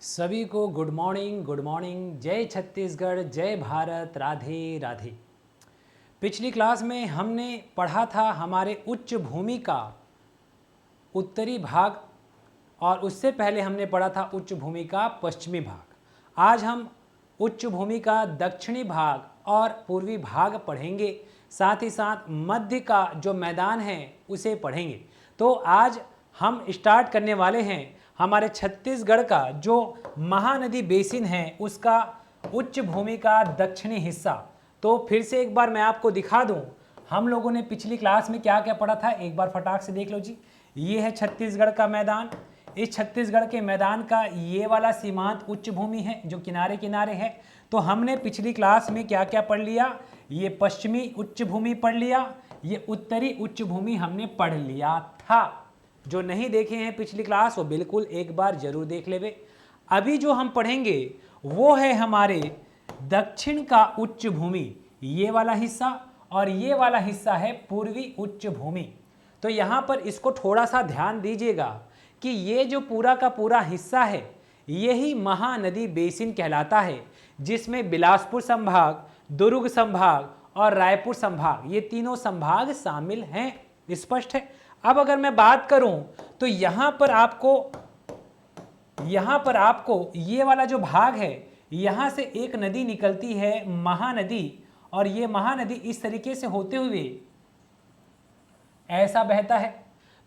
सभी को good morning. जय छत्तीसगढ़, जय भारत, राधे राधे। पिछली क्लास में हमने पढ़ा था हमारे उच्च भूमि का उत्तरी भाग और उससे पहले हमने पढ़ा था उच्च भूमि का पश्चिमी भाग। आज हम उच्च भूमि का दक्षिणी भाग और पूर्वी भाग पढ़ेंगे, साथ ही साथ मध्य का जो मैदान है उसे पढ़ेंगे। तो आज हम स्टार्ट करने वाले हैं हमारे छत्तीसगढ़ का जो महानदी बेसिन है उसका उच्च भूमि का दक्षिणी हिस्सा। तो फिर से एक बार मैं आपको दिखा दूं, हम लोगों ने पिछली क्लास में क्या क्या पढ़ा था, एक बार फटाक से देख लो जी। ये है छत्तीसगढ़ का मैदान। इस छत्तीसगढ़ के मैदान का ये वाला सीमांत उच्च भूमि है जो किनारे किनारे है। तो हमने पिछली क्लास में क्या क्या पढ़ लिया, ये पश्चिमी उच्च भूमि पढ़ लिया, ये उत्तरी उच्च भूमि हमने पढ़ लिया था। जो नहीं देखे हैं पिछली क्लास वो बिल्कुल एक बार जरूर देख लेवे। अभी जो हम पढ़ेंगे वो है हमारे दक्षिण का उच्च भूमि, ये वाला हिस्सा, और ये वाला हिस्सा है पूर्वी उच्च भूमि। तो यहाँ पर इसको थोड़ा सा ध्यान दीजिएगा कि ये जो पूरा का पूरा हिस्सा है यही महानदी बेसिन कहलाता है, जिसमें बिलासपुर संभाग, दुर्ग संभाग और रायपुर संभाग, ये तीनों संभाग शामिल हैं। स्पष्ट है। अब अगर मैं बात करूं तो यहां पर आपको ये वाला जो भाग है, यहां से एक नदी निकलती है महानदी, और ये महानदी इस तरीके से होते हुए ऐसा बहता है।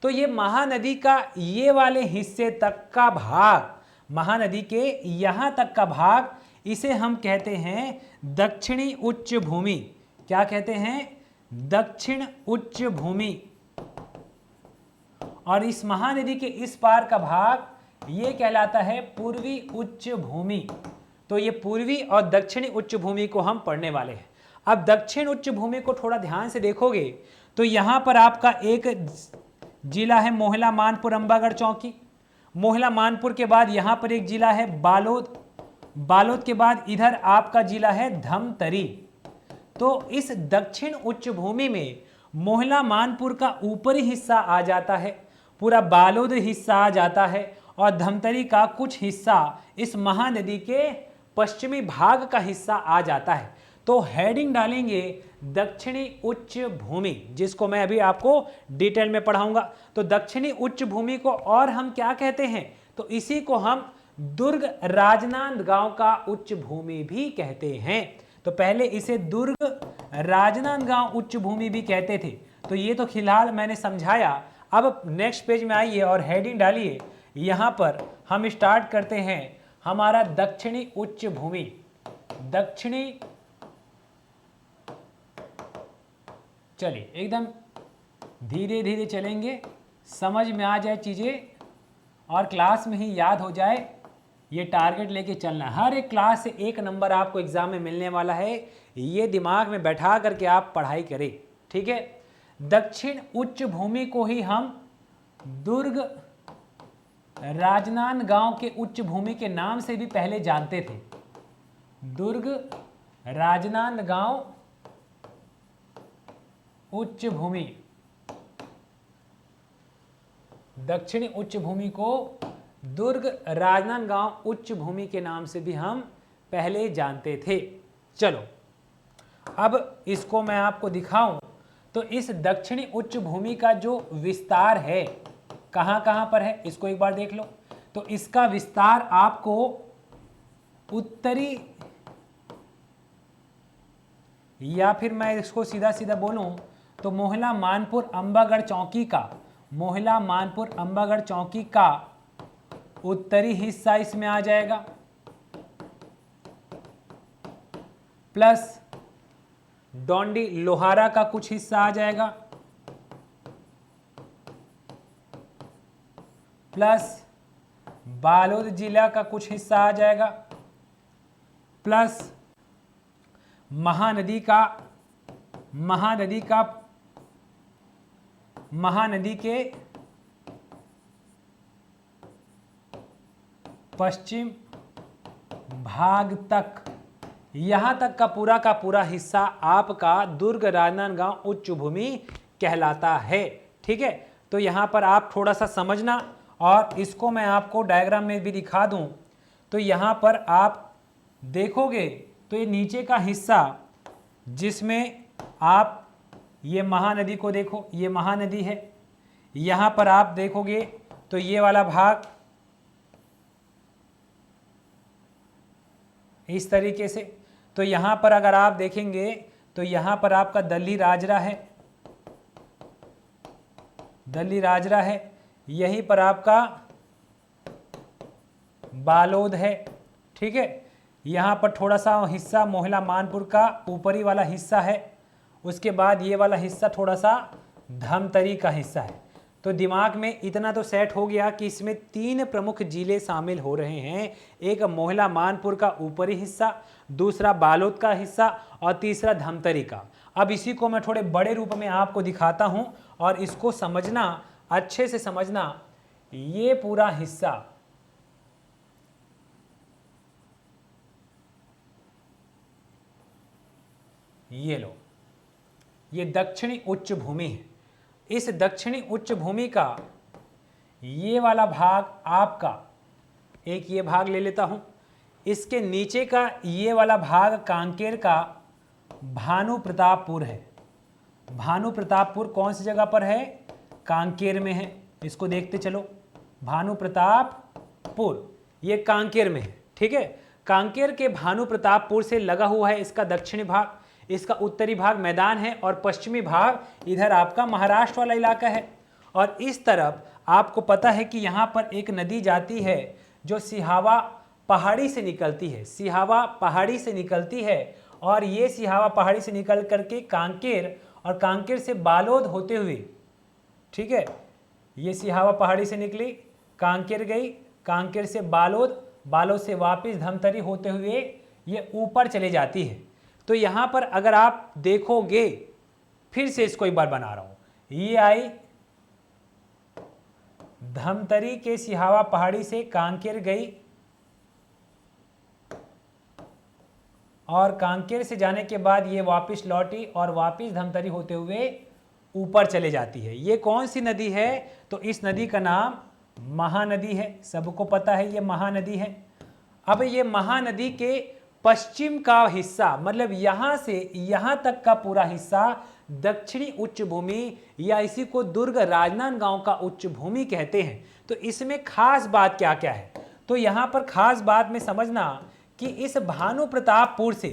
तो ये महानदी का ये वाले हिस्से तक का भाग, महानदी के यहां तक का भाग, इसे हम कहते हैं दक्षिणी उच्च भूमि। क्या कहते हैं? दक्षिण उच्च भूमि। और इस महानदी के इस पार का भाग ये कहलाता है पूर्वी उच्च भूमि। तो ये पूर्वी और दक्षिणी उच्च भूमि को हम पढ़ने वाले हैं। अब दक्षिण उच्च भूमि को थोड़ा ध्यान से देखोगे तो यहां पर आपका एक जिला है मोहला मानपुर अंबागढ़ चौकी। मोहला मानपुर के बाद यहां पर एक जिला है बालोद। बालोद के बाद इधर आपका जिला है धमतरी। तो इस दक्षिण उच्च भूमि में मोहला मानपुर का ऊपरी हिस्सा आ जाता है, पूरा बालोद हिस्सा आ जाता है, और धमतरी का कुछ हिस्सा इस महानदी के पश्चिमी भाग का हिस्सा आ जाता है। तो हेडिंग डालेंगे दक्षिणी उच्च भूमि, जिसको मैं अभी आपको डिटेल में पढ़ाऊंगा। तो दक्षिणी उच्च भूमि को और हम क्या कहते हैं? तो इसी को हम दुर्ग राजनांदगांव का उच्च भूमि भी कहते हैं। तो पहले इसे दुर्ग राजनांदगांव उच्च भूमि भी कहते थे। तो ये तो फिलहाल मैंने समझाया। अब नेक्स्ट पेज में आइए और हेडिंग डालिए। यहां पर हम स्टार्ट करते हैं हमारा दक्षिणी उच्च भूमि। दक्षिणी, चलिए एकदम धीरे धीरे चलेंगे, समझ में आ जाए चीजें और क्लास में ही याद हो जाए। ये टारगेट लेके चलना है। हर एक क्लास से एक नंबर आपको एग्जाम में मिलने वाला है, ये दिमाग में बैठा करके आप पढ़ाई करें। ठीक है। दक्षिण उच्च भूमि को ही हम दुर्ग राजनांदगांव के उच्च भूमि के नाम से भी पहले जानते थे। दुर्ग राजनांदगांव उच्च भूमि, दक्षिणी उच्च भूमि को दुर्ग राजनांदगांव उच्च भूमि के नाम से भी हम पहले जानते थे। चलो अब इसको मैं आपको दिखाऊं तो इस दक्षिणी उच्च भूमि का जो विस्तार है कहां कहां पर है, इसको एक बार देख लो। तो इसका विस्तार आपको उत्तरी, या फिर मैं इसको सीधा सीधा बोलूं तो मोहला मानपुर अंबागढ़ चौकी का, मोहला मानपुर अंबागढ़ चौकी का उत्तरी हिस्सा इसमें आ जाएगा, प्लस डोंडी लोहारा का कुछ हिस्सा आ जाएगा, प्लस बालोद जिला का कुछ हिस्सा आ जाएगा, प्लस महानदी के पश्चिम भाग तक, यहां तक का पूरा हिस्सा आपका दुर्ग राजनांदगांव उच्च भूमि कहलाता है। ठीक है। तो यहां पर आप थोड़ा सा समझना, और इसको मैं आपको डायग्राम में भी दिखा दूं तो यहाँ पर आप देखोगे तो ये नीचे का हिस्सा जिसमें आप ये महानदी को देखो, ये महानदी है। यहाँ पर आप देखोगे तो ये वाला भाग इस तरीके से। तो यहाँ पर अगर आप देखेंगे तो यहाँ पर आपका दल्ली राजरा है, दल्ली राजरा है। यहीं पर आपका बालोद है, ठीक है। यहाँ पर थोड़ा सा हिस्सा मोहला मानपुर का ऊपरी वाला हिस्सा है। उसके बाद ये वाला हिस्सा थोड़ा सा धमतरी का हिस्सा है। तो दिमाग में इतना तो सेट हो गया कि इसमें 3 प्रमुख जिले शामिल हो रहे हैं। एक मोहला मानपुर का ऊपरी हिस्सा, दूसरा बालोद का हिस्सा और तीसरा धमतरी का। अब इसी को मैं थोड़े बड़े रूप में आपको दिखाता हूं और इसको समझना, अच्छे से समझना। ये पूरा हिस्सा ये लो, ये दक्षिणी उच्च भूमि है। इस दक्षिणी उच्च भूमि का ये वाला भाग आपका, एक ये भाग ले लेता हूं। इसके नीचे का ये वाला भाग कांकेर का भानु प्रतापपुर है। भानु प्रतापपुर कौन सी जगह पर है? कांकेर में है। इसको देखते चलो, भानु प्रतापपुर ये कांकेर में है, ठीक है। कांकेर के भानु प्रतापपुर से लगा हुआ है इसका दक्षिणी भाग। इसका उत्तरी भाग मैदान है और पश्चिमी भाग इधर आपका महाराष्ट्र वाला इलाका है। और इस तरफ आपको पता है कि यहाँ पर एक नदी जाती है जो सिहावा पहाड़ी से निकलती है, सिहावा पहाड़ी से निकलती है। और ये सिहावा पहाड़ी से निकल करके कांकेर और कांकेर से बालोद होते हुए, ठीक है, ये सिहावा पहाड़ी से निकली, कांकेर गई, कांकेर से बालोद, बालोद से वापस धमतरी होते हुए ये ऊपर चले जाती है। तो यहाँ पर अगर आप देखोगे, फिर से इसको एक बार बना रहा हूं, ये आई धमतरी के सिहावा पहाड़ी से कांकेर गई और कांकेर से जाने के बाद ये वापस लौटी और वापस धमतरी होते हुए ऊपर चले जाती है। ये कौन सी नदी है? तो इस नदी का नाम महानदी है। सबको पता है ये महानदी है। अब ये महानदी के पश्चिम का हिस्सा, मतलब यहां से यहां तक का पूरा हिस्सा दक्षिणी उच्च भूमि या इसी को दुर्ग राजनांदगांव का उच्च भूमि कहते हैं। तो इसमें खास बात क्या क्या है? तो यहां पर खास बात में समझना कि इस भानु प्रतापपुर से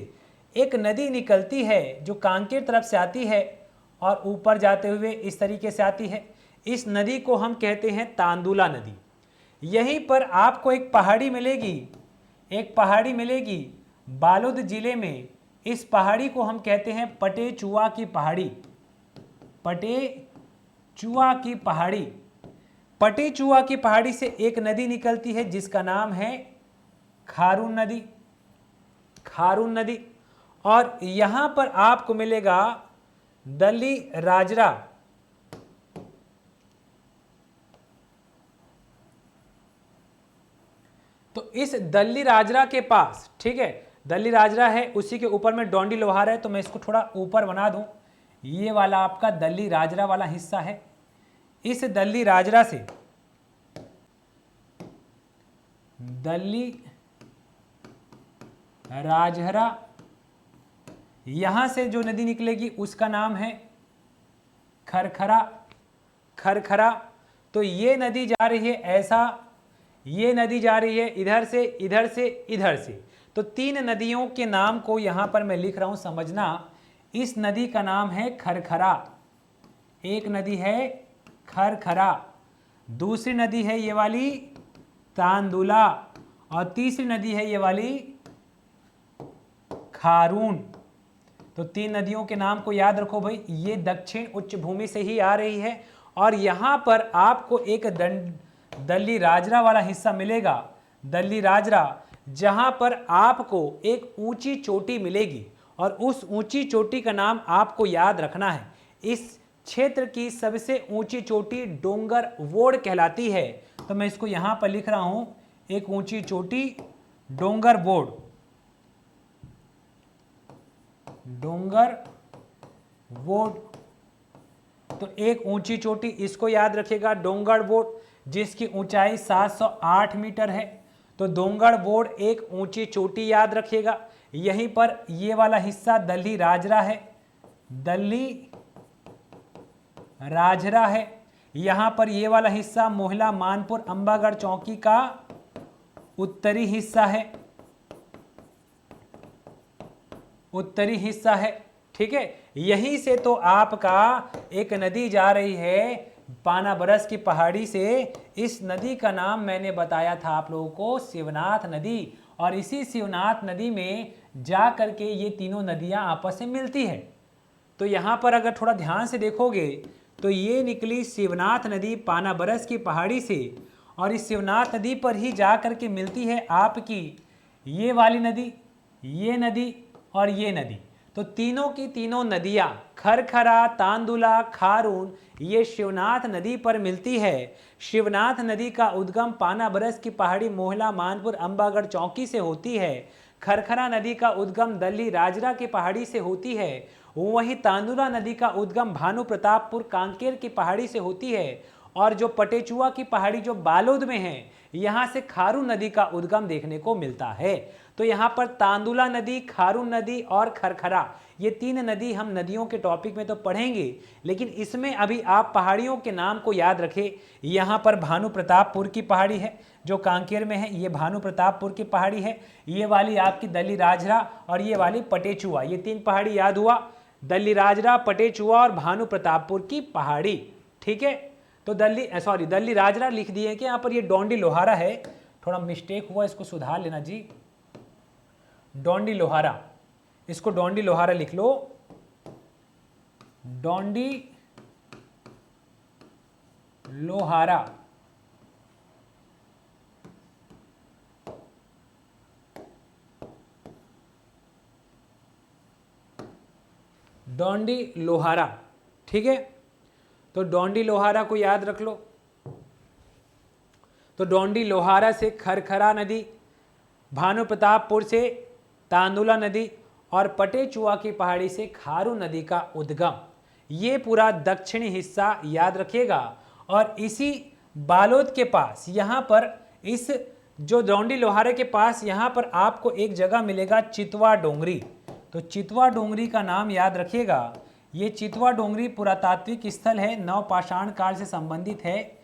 एक नदी निकलती है जो कांकेर तरफ से आती है और ऊपर जाते हुए इस तरीके से आती है। इस नदी को हम कहते हैं तांदुला नदी। यहीं पर आपको एक पहाड़ी मिलेगी, एक पहाड़ी मिलेगी बालोद जिले में। इस पहाड़ी को हम कहते हैं पटेचुआ की पहाड़ी, पटेचुआ की पहाड़ी। पटेचुआ की पहाड़ी से एक नदी निकलती है जिसका नाम है खारून नदी, खारून नदी। और यहां पर आपको मिलेगा दल्ली राजरा, तो इस दल्ली राजरा के पास, ठीक है, दल्ली राजरा है, उसी के ऊपर में डोंडी लोहार है। तो मैं इसको थोड़ा ऊपर बना दूं, ये वाला आपका दल्ली राजरा वाला हिस्सा है। इस दल्ली राजरा से, दल्ली राजहरा, यहां से जो नदी निकलेगी उसका नाम है खरखरा, खरखरा। तो ये नदी जा रही है ऐसा, ये नदी जा रही है इधर से, इधर से, इधर से। तो 3 नदियों के नाम को यहां पर मैं लिख रहा हूं, समझना। इस नदी का नाम है खरखरा, एक नदी है खरखरा, दूसरी नदी है ये वाली तांदुला और तीसरी नदी है ये वाली खारून। तो 3 नदियों के नाम को याद रखो भाई। ये दक्षिण उच्च भूमि से ही आ रही है और यहां पर आपको एक दल्ली राजरा वाला हिस्सा मिलेगा, दल्ली राजरा, जहां पर आपको एक ऊंची चोटी मिलेगी और उस ऊंची चोटी का नाम आपको याद रखना है। इस क्षेत्र की सबसे ऊंची चोटी डोंगर वोड़ कहलाती है। तो मैं इसको यहां पर लिख रहा हूं, एक ऊंची चोटी डोंगर वोड़, डोंगर वोड़। तो एक ऊंची चोटी, इसको याद रखिएगा, डोंगर वोड़, जिसकी ऊंचाई 708 मीटर है। तो डोंगड़ बोर्ड एक ऊंची चोटी याद रखिएगा। यहीं पर ये वाला हिस्सा दल्ली राजरा है, दल्ली राजरा है। यहां पर ये वाला हिस्सा मोहला मानपुर अंबागढ़ चौकी का उत्तरी हिस्सा है, उत्तरी हिस्सा है। ठीक है, यहीं से तो आपका एक नदी जा रही है पानाबरस की पहाड़ी से। इस नदी का नाम मैंने बताया था आप लोगों को, शिवनाथ नदी। और इसी शिवनाथ नदी में जा करके ये तीनों नदियां आपस में मिलती है। तो यहाँ पर अगर थोड़ा ध्यान से देखोगे तो ये निकली शिवनाथ नदी पानाबरस की पहाड़ी से, और इस शिवनाथ नदी पर ही जा करके मिलती है आपकी ये वाली नदी, ये नदी और ये नदी। तो तीनों की तीनों नदियाँ खरखरा, तांदुला, खारून, ये शिवनाथ नदी पर मिलती है। शिवनाथ नदी का उद्गम पानाबरस की पहाड़ी मोहला मानपुर अंबागढ़ चौकी से होती है। खरखरा नदी का उद्गम दल्ली राजरा की पहाड़ी से होती है। वहीं तांदुला नदी का उद्गम भानु प्रतापपुर कांकेर की पहाड़ी से होती है। और जो पटेचुआ की पहाड़ी जो बालोद में है, यहाँ से खारून नदी का उद्गम देखने को मिलता है। तो यहाँ पर तांदुला नदी, खारून नदी और खरखरा, ये तीन नदी हम नदियों के टॉपिक में तो पढ़ेंगे, लेकिन इसमें अभी आप पहाड़ियों के नाम को याद रखें। यहाँ पर भानु प्रतापपुर की पहाड़ी है जो कांकेर में है, ये भानु प्रतापपुर की पहाड़ी है। ये वाली आपकी दल्ली राजरा और ये वाली पटेचुआ, ये तीन पहाड़ी याद हुआ, दल्ली राजरा, पटेचुआ और भानु प्रतापपुर की पहाड़ी। ठीक है, तो दल्ली राजरा लिख दिए कि यहाँ पर ये डोंडी लोहारा है, थोड़ा मिस्टेक हुआ, इसको सुधार लेना जी। डोंडी लोहारा, इसको डोंडी लोहारा लिख लो, डोंडी लोहारा। डोंडी लोहारा, ठीक है, तो डोंडी लोहारा को याद रख लो। तो डोंडी लोहारा से खरखरा नदी, भानु प्रतापपुर से तांदुला नदी और पटेचुआ की पहाड़ी से खारून नदी का उद्गम, ये पूरा दक्षिणी हिस्सा याद रखिएगा। और इसी बालोद के पास यहाँ पर इस जो डोंडी लोहारे के पास यहाँ पर आपको एक जगह मिलेगा चितवा डोंगरी। तो चितवा डोंगरी का नाम याद रखिएगा। ये चितवा डोंगरी पुरातात्विक स्थल है, नवपाषाण काल से संबंधित है।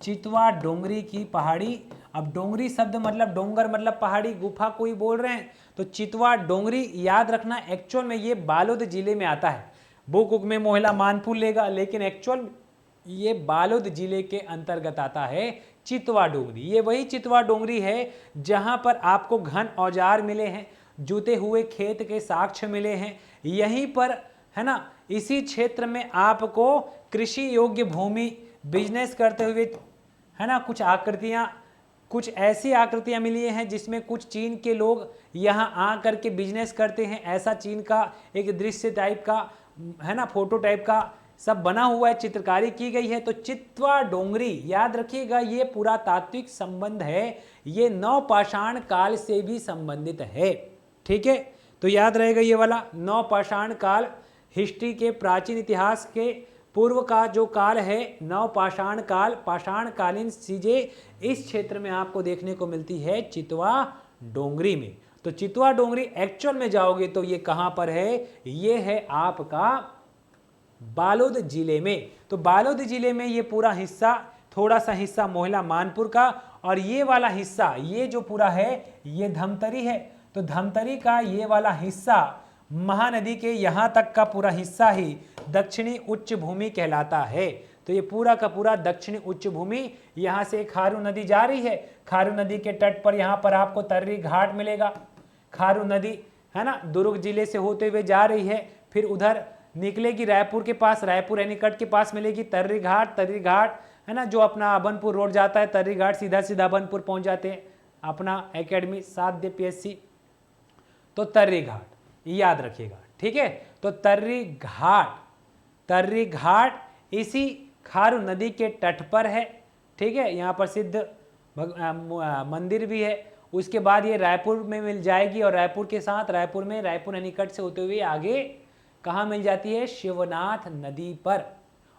चितवा डोंगरी की पहाड़ी, अब डोंगरी शब्द मतलब डोंगर मतलब पहाड़ी, गुफा कोई बोल रहे हैं, तो चितवा डोंगरी याद रखना। एक्चुअल में ये बालोद जिले में आता है, बुक में मोहला मानपुर लेगा, लेकिन एक्चुअल ये बालोद जिले के अंतर्गत आता है चितवा डोंगरी। ये वही चितवा डोंगरी है जहां पर आपको घन औजार मिले हैं, जुते हुए खेत के साक्ष्य मिले हैं। यहीं पर है ना, इसी क्षेत्र में आपको कृषि योग्य भूमि, बिजनेस करते हुए है ना, कुछ ऐसी आकृतियां मिली हैं जिसमें कुछ चीन के लोग यहाँ आ करके बिजनेस करते हैं। ऐसा चीन का एक दृश्य टाइप का है ना, फोटो टाइप का सब बना हुआ है, चित्रकारी की गई है। तो चितवा डोंगरी याद रखिएगा, ये पुरातात्विक संबंध है, ये नवपाषाण काल से भी संबंधित है। ठीक है, तो याद रहेगा ये वाला नवपाषाण काल, हिस्ट्री के प्राचीन इतिहास के पूर्व का जो काल है नवपाषाण काल, पाषाणकालीन चीजें इस क्षेत्र में आपको देखने को मिलती है चितवा डोंगरी में। तो चितवा डोंगरी एक्चुअल में जाओगे तो ये कहां पर है, ये है आपका बालोद जिले में। तो बालोद जिले में ये पूरा हिस्सा, थोड़ा सा हिस्सा मोहला मानपुर का, और ये वाला हिस्सा, ये जो पूरा है ये धमतरी है। तो धमतरी का ये वाला हिस्सा महानदी के यहाँ तक का पूरा हिस्सा ही दक्षिणी उच्च भूमि कहलाता है। तो ये पूरा का पूरा दक्षिणी उच्च भूमि, यहाँ से खारून नदी जा रही है, खारून नदी के तट पर यहाँ पर आपको तर्री घाट मिलेगा। खारून नदी है ना, दुर्ग जिले से होते हुए जा रही है, फिर उधर निकलेगी रायपुर के पास, रायपुर एनीकट के पास मिलेगी तर्री घाट। तर्री घाट है ना, जो अपना अबनपुर रोड जाता है, तर्री घाट सीधा सीधा अबनपुर पहुँच जाते हैं, अपना एकेडमी साध्य PSC। तो तर्री घाट याद रखिएगा, ठीक है। तो तर्री घाट इसी खारून नदी के तट पर है, ठीक है। यहाँ पर सिद्ध मंदिर भी है। उसके बाद ये रायपुर में मिल जाएगी, और रायपुर के साथ रायपुर में रायपुर एनीकट से होते हुए आगे कहाँ मिल जाती है, शिवनाथ नदी पर।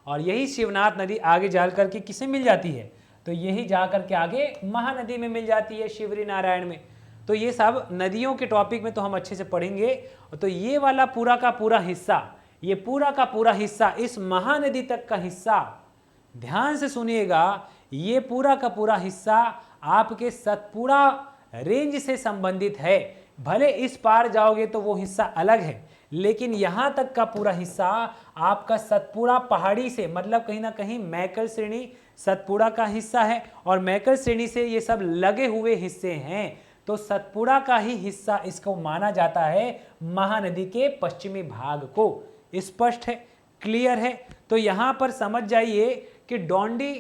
और यही शिवनाथ नदी आगे जाकर के किसे मिल जाती है, तो यही जा करके आगे महानदी में मिल जाती है, शिवरी नारायण में। तो ये सब नदियों के टॉपिक में तो हम अच्छे से पढ़ेंगे। तो ये वाला पूरा का पूरा हिस्सा, ये पूरा का पूरा हिस्सा, इस महानदी तक का हिस्सा ध्यान से सुनिएगा, ये पूरा का पूरा हिस्सा आपके सतपुड़ा रेंज से संबंधित है। भले इस पार जाओगे तो वो हिस्सा अलग है, लेकिन यहां तक का पूरा हिस्सा आपका सतपुड़ा पहाड़ी से, मतलब कहीं ना कहीं मैकल श्रेणी सतपुड़ा का हिस्सा है, और मैकल श्रेणी से ये सब लगे हुए हिस्से हैं। तो सतपुड़ा का ही हिस्सा इसको माना जाता है महानदी के पश्चिमी भाग को। स्पष्ट है, क्लियर है? तो यहां पर समझ जाइए कि डोंडी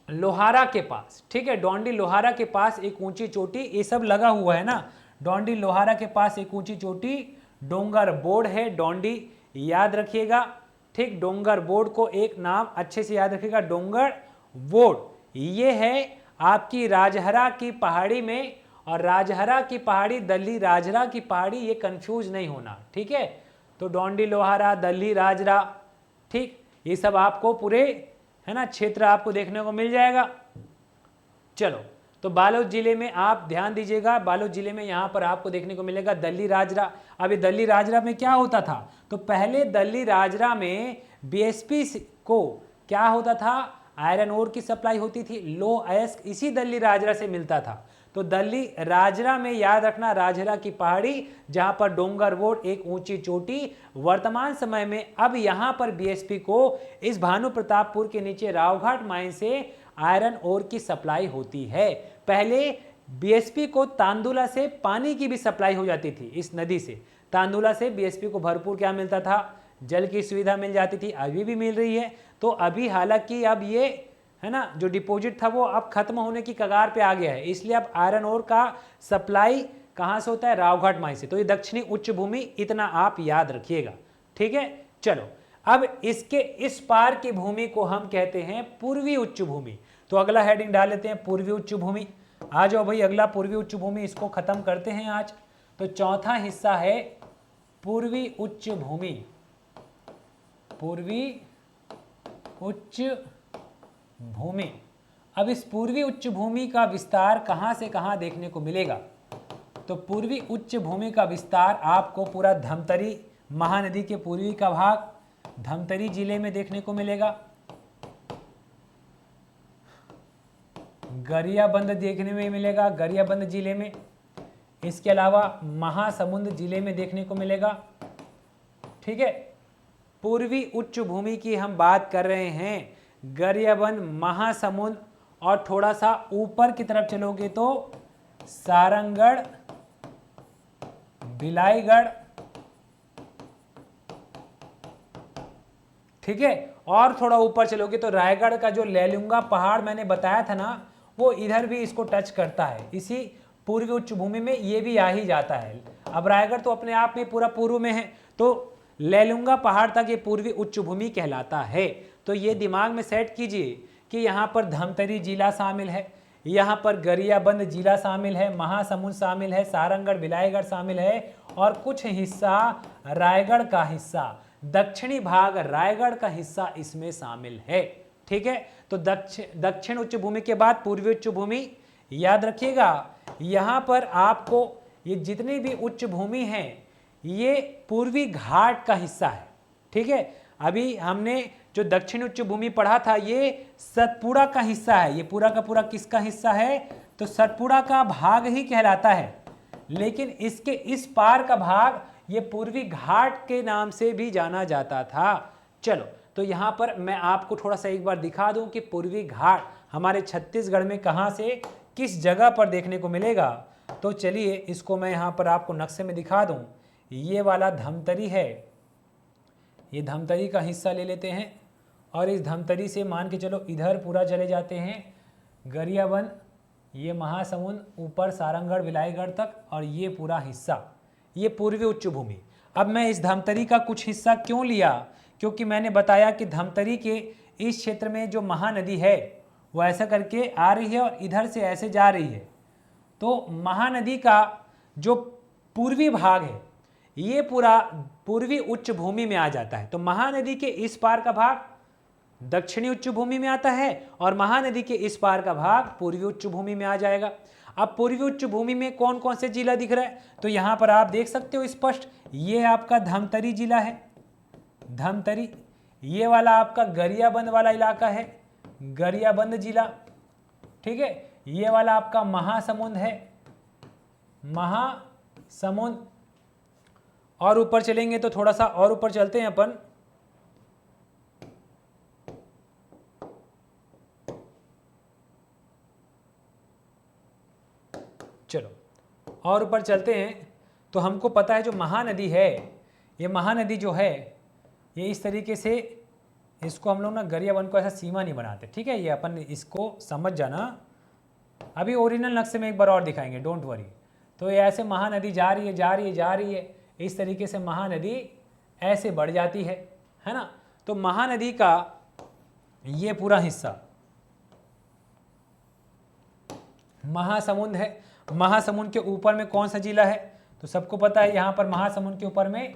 लोहारा के पास, ठीक है, डोंडी लोहारा के पास एक ऊंची चोटी, ये सब लगा हुआ है ना, डोंडी लोहारा के पास एक ऊंची चोटी डोंगर बोर्ड है, डोंडी याद रखिएगा, ठीक। डोंगर बोर्ड को एक नाम अच्छे से याद रखिएगा, डोंगर बोर्ड। ये है आपकी राजहरा की पहाड़ी में, और राजहरा की पहाड़ी दल्ली राजरा की पहाड़ी, ये कंफ्यूज नहीं होना, ठीक है। तो डोंडी लोहारा, दल्ली राजरा, ठीक, ये सब आपको पूरे है ना क्षेत्र आपको देखने को मिल जाएगा। चलो, तो बालोद जिले में आप ध्यान दीजिएगा, बालोद जिले में यहाँ पर आपको देखने को मिलेगा दल्ली राजरा। अभी दल्ली राजरा में क्या होता था, तो पहले दल्ली राजरा में बीएसपी को क्या होता था, आयरन ओर की सप्लाई होती थी, लो अयस्क इसी दल्ली राजरा से मिलता था। तो दल्ली राजरा में याद रखना, राजरा की पहाड़ी जहां पर डोंगर बोर्ड एक ऊंची चोटी। वर्तमान समय में अब यहां पर बीएसपी को इस भानु प्रतापपुर के नीचे रावघाट माइन से आयरन ओर की सप्लाई होती है। पहले बीएसपी को तांदुला से पानी की भी सप्लाई हो जाती थी, इस नदी से तांदुला से बीएसपी को भरपूर क्या मिलता था, जल की सुविधा मिल जाती थी, अभी भी मिल रही है। तो अभी हालांकि अब ये है ना जो डिपॉजिट था वो अब खत्म होने की कगार पे आ गया है, इसलिए अब आयरन ओर का सप्लाई कहाँ से होता है, रावघाट माइन से। तो ये दक्षिणी उच्च भूमि, इतना आप याद रखिएगा, ठीक है। चलो, अब इसके इस पार की भूमि को हम कहते हैं पूर्वी उच्च भूमि। तो अगला हेडिंग डाल लेते हैं, पूर्वी उच्च भूमि। आ जाओ भाई, अगला पूर्वी उच्च भूमि, इसको खत्म करते हैं आज। तो चौथा हिस्सा है पूर्वी उच्च भूमि, पूर्वी उच्च भूमि। अब इस पूर्वी उच्च भूमि का विस्तार कहां से कहां देखने को मिलेगा, तो पूर्वी उच्च भूमि का विस्तार आपको पूरा धमतरी महानदी के पूर्वी का भाग धमतरी जिले में देखने को मिलेगा, गरियाबंद देखने में मिलेगा, गरियाबंद जिले में। इसके अलावा महासमुंद जिले में देखने को मिलेगा, ठीक है। पूर्वी उच्च भूमि की हम बात कर रहे हैं, गरियाबंद, महासमुंद, और थोड़ा सा ऊपर की तरफ चलोगे तो सारंगढ़, बिलाईगढ़, ठीक है। और थोड़ा ऊपर चलोगे तो रायगढ़ का जो लेलुंगा पहाड़ मैंने बताया था ना, वो इधर भी इसको टच करता है, इसी पूर्वी उच्च भूमि में ये भी आ ही जाता है। अब रायगढ़ तो अपने आप में पूरा पूर्व में है, तो लेलुंगा पहाड़ तक ये पूर्वी उच्च भूमि कहलाता है। तो ये दिमाग में सेट कीजिए कि यहाँ पर धमतरी जिला शामिल है, यहाँ पर गरियाबंद जिला शामिल है, महासमुंद शामिल है, सारंगढ़ बिलाईगढ़ शामिल है, और कुछ हिस्सा रायगढ़ का हिस्सा, दक्षिणी भाग रायगढ़ का हिस्सा इसमें शामिल है, ठीक है। तो दक्षिण उच्च भूमि के बाद पूर्वी उच्च भूमि याद रखिएगा। यहाँ पर आपको ये जितनी भी उच्च भूमि है ये पूर्वी घाट का हिस्सा है, ठीक है। अभी हमने जो दक्षिण उच्च भूमि पढ़ा था ये सतपुड़ा का हिस्सा है, ये पूरा का पूरा किसका हिस्सा है, तो सतपुड़ा का भाग ही कहलाता है। लेकिन इसके इस पार का भाग ये पूर्वी घाट के नाम से भी जाना जाता था। चलो, तो यहाँ पर मैं आपको थोड़ा सा एक बार दिखा दूं कि पूर्वी घाट हमारे छत्तीसगढ़ में कहाँ से किस जगह पर देखने को मिलेगा। तो चलिए इसको मैं यहाँ पर आपको नक्शे में दिखा दूं। ये वाला धमतरी है, ये धमतरी का हिस्सा ले लेते हैं, और इस धमतरी से मान के चलो इधर पूरा चले जाते हैं गरियाबंद, ये महासमुंद, ऊपर सारंगढ़ बिलाईगढ़ तक, और ये पूरा हिस्सा ये पूर्वी उच्च भूमि। अब मैं इस धमतरी का कुछ हिस्सा क्यों लिया, क्योंकि मैंने बताया कि धमतरी के इस क्षेत्र में जो महानदी है वो ऐसा करके आ रही है और इधर से ऐसे जा रही है। तो महानदी का जो पूर्वी भाग है ये पूरा पूर्वी उच्च भूमि में आ जाता है। तो महानदी के इस पार का भाग दक्षिणी उच्च भूमि में आता है और महानदी के इस पार का भाग पूर्वी उच्च भूमि में आ जाएगा। अब पूर्वी उच्च भूमि में कौन कौन से जिला दिख रहा है, तो यहां पर आप देख सकते हो स्पष्ट, ये आपका धमतरी जिला है, धमतरी, ये वाला आपका गरियाबंद वाला इलाका है, गरियाबंद जिला, ठीक है, ये वाला आपका महासमुंद है, महासमुंद। और ऊपर चलेंगे तो थोड़ा सा और ऊपर चलते हैं अपन, चलो और ऊपर चलते हैं तो हमको पता है जो महानदी है, ये महानदी जो है ये इस तरीके से, इसको हम लोग ना गरियाबंद को ऐसा सीमा नहीं बनाते, ठीक है, ये अपन इसको समझ जाना, अभी ओरिजिनल नक्शे में एक बार और दिखाएंगे, डोंट वरी। तो ये ऐसे महानदी जा रही है जा रही है जा रही है, इस तरीके से महानदी ऐसे बढ़ जाती है ना। तो महानदी का ये पूरा हिस्सा महासमुंद है। महासमुंद के ऊपर में कौन सा जिला है, तो सबको पता है यहाँ पर महासमुंद के ऊपर में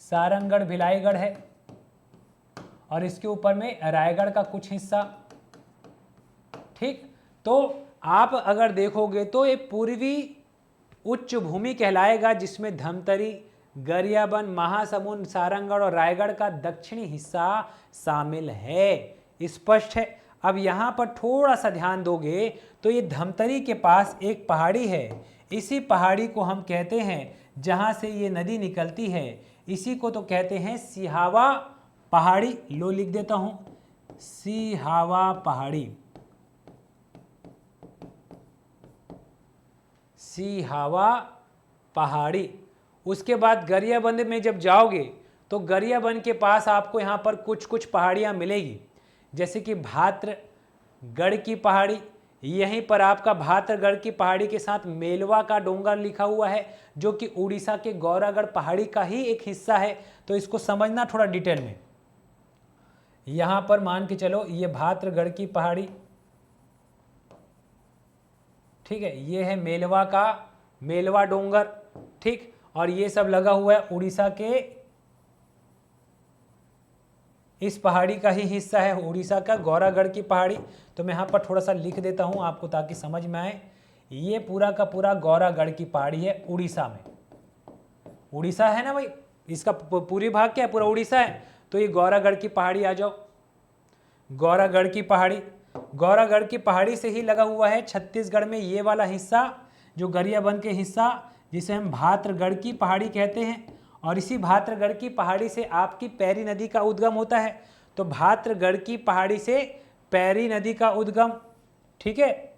सारंगगढ़ भिलाईगढ़ है और इसके ऊपर में रायगढ़ का कुछ हिस्सा, ठीक। तो आप अगर देखोगे तो ये पूर्वी उच्च भूमि कहलाएगा, जिसमें धमतरी, गरियाबंद, महासमुंद, सारंगगढ़ और रायगढ़ का दक्षिणी हिस्सा शामिल है, स्पष्ट है। अब यहाँ पर थोड़ा सा ध्यान दोगे तो ये धमतरी के पास एक पहाड़ी है, इसी पहाड़ी को हम कहते हैं, जहाँ से ये नदी निकलती है, इसी को तो कहते हैं सिहावा पहाड़ी। लो लिख देता हूँ, सिहावा पहाड़ी, सिहावा पहाड़ी। उसके बाद गरियाबंद में जब जाओगे तो गरियाबंद के पास आपको यहाँ पर कुछ कुछ पहाड़ियाँ मिलेगी, जैसे कि भात्रगढ़ की पहाड़ी, यहीं पर आपका भात्रगढ़ की पहाड़ी के साथ मेलवा का डोंगर लिखा हुआ है, जो कि उड़ीसा के गौरागढ़ पहाड़ी का ही एक हिस्सा है। तो इसको समझना थोड़ा डिटेल में। यहाँ पर मान के चलो ये भात्रगढ़ की पहाड़ी, ठीक है, ये है मेलवा डोंगर, ठीक, और ये सब लगा हुआ है उड़ीसा के इस पहाड़ी का ही हिस्सा है, उड़ीसा का गौरागढ़ की पहाड़ी। तो मैं यहाँ पर थोड़ा सा लिख देता हूँ आपको ताकि समझ में आए। ये पूरा का पूरा गौरागढ़ की पहाड़ी है उड़ीसा में, उड़ीसा है ना भाई, इसका पूरी भाग क्या है, पूरा उड़ीसा है। तो ये गौरागढ़ की पहाड़ी आ जाओ, गौरागढ़ की पहाड़ी, गौरागढ़ की पहाड़ी से ही लगा हुआ है छत्तीसगढ़ में ये वाला हिस्सा, जो गरियाबंद के हिस्सा, जिसे हम भात्रगढ़ की पहाड़ी कहते हैं। और इसी भात्रगढ़ की पहाड़ी से आपकी पैरी नदी का उद्गम होता है। तो भात्रगढ़ की पहाड़ी से पैरी नदी का उद्गम, ठीक है।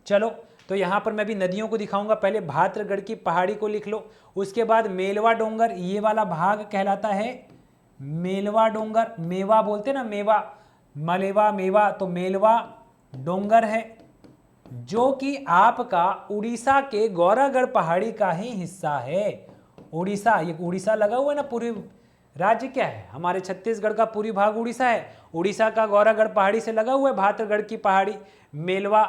चलो तो यहाँ पर मैं भी नदियों को दिखाऊंगा, पहले भात्रगढ़ की पहाड़ी को लिख लो। उसके बाद मेलवा डोंगर, ये वाला भाग कहलाता है मेलवा डोंगर, मेवा बोलते ना, मेवा, मलेवा, मेवा, तो मेलवा डोंगर है, जो कि आपका उड़ीसा के गौरागढ़ पहाड़ी का ही हिस्सा है। उड़ीसा, ये उड़ीसा लगा हुआ है ना, पूरी राज्य क्या है हमारे छत्तीसगढ़ का, पूरी भाग उड़ीसा है। उड़ीसा का गौरागढ़ पहाड़ी से लगा हुआ है भात्रगढ़ की पहाड़ी, मेलवा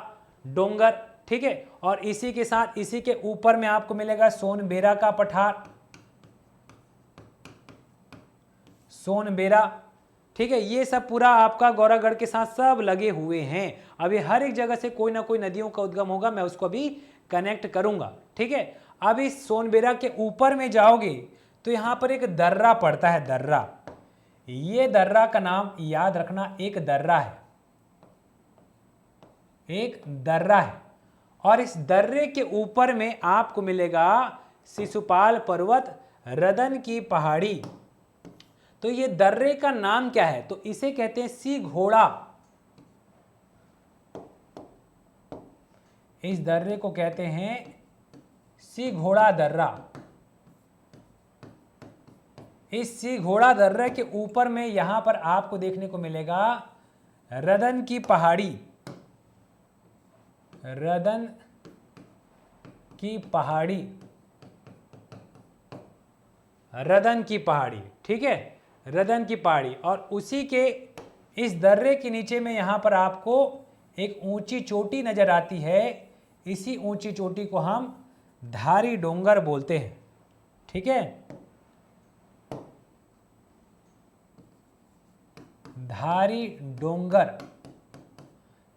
डोंगर, ठीक है। और इसी के साथ इसी के ऊपर में आपको मिलेगा सोनबेरा का पठार, सोनबेरा, ठीक है। ये सब पूरा आपका गौरागढ़ के साथ सब लगे हुए हैं। अभी हर एक जगह से कोई ना कोई नदियों का उद्गम होगा, मैं उसको भी कनेक्ट करूंगा, ठीक है। अब इस सोनबेरा के ऊपर में जाओगे तो यहां पर एक दर्रा पड़ता है, दर्रा, ये दर्रा का नाम याद रखना, एक दर्रा है, एक दर्रा है। और इस दर्रे के ऊपर में आपको मिलेगा शिशुपाल पर्वत, रदन की पहाड़ी। तो ये दर्रे का नाम क्या है, तो इसे कहते हैं सिघोड़ा, इस दर्रे को कहते हैं सिघोड़ा दर्रा। इस सिघोड़ा दर्रे के ऊपर में यहां पर आपको देखने को मिलेगा रदन की पहाड़ी, रदन की पहाड़ी, रदन की पहाड़ी, ठीक है, रदन की पहाड़ी। और उसी के इस दर्रे के नीचे में यहां पर आपको एक ऊंची चोटी नजर आती है, इसी ऊंची चोटी को हम धारी डोंगर बोलते हैं, ठीक है, धारी डोंगर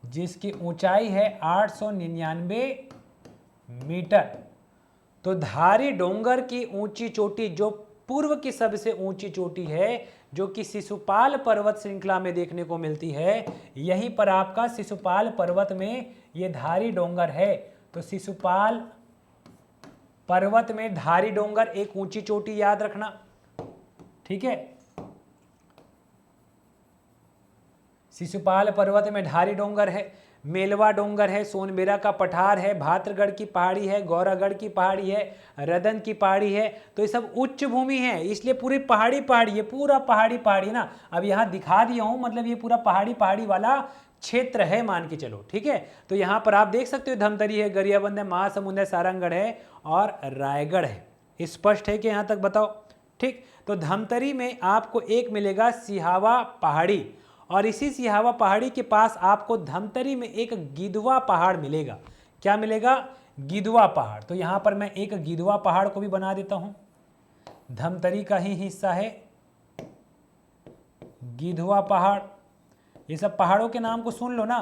जिसकी ऊंचाई है 899 मीटर। तो धारी डोंगर की ऊंची चोटी जो पूर्व की सबसे ऊंची चोटी है, जो कि शिशुपाल पर्वत श्रृंखला में देखने को मिलती है, यहीं पर आपका शिशुपाल पर्वत में ये धारी डोंगर है। तो शिशुपाल पर्वत में धारी डोंगर एक ऊंची चोटी, याद रखना, ठीक है। शिशुपाल पर्वत में धारी डोंगर है, मेलवा डोंगर है, सोनबेरा का पठार है, भात्रगढ़ की पहाड़ी है, गौरागढ़ की पहाड़ी है, रदन की पहाड़ी है। तो ये सब उच्च भूमि है, इसलिए पूरी पहाड़ी पहाड़ी, ये पूरा पहाड़ी पहाड़ी ना। अब यहाँ दिखा दिया हूँ, मतलब ये पूरा पहाड़ी पहाड़ी वाला क्षेत्र है, मान के चलो, ठीक है। तो यहाँ पर आप देख सकते हो धमतरी है, गरियाबंद है, महासमुंद है, सारंगगढ़ है और रायगढ़ है। स्पष्ट है कि यहाँ तक बताओ, ठीक। तो धमतरी में आपको एक मिलेगा सिहावा पहाड़ी, और इसी सिहावा पहाड़ी के पास आपको धमतरी में एक गिधवा पहाड़ मिलेगा। क्या मिलेगा? गिधवा पहाड़। तो यहाँ पर मैं एक गिधवा पहाड़ को भी बना देता हूँ, धमतरी का ही हिस्सा है गिधवा पहाड़। ये सब पहाड़ों के नाम को सुन लो ना।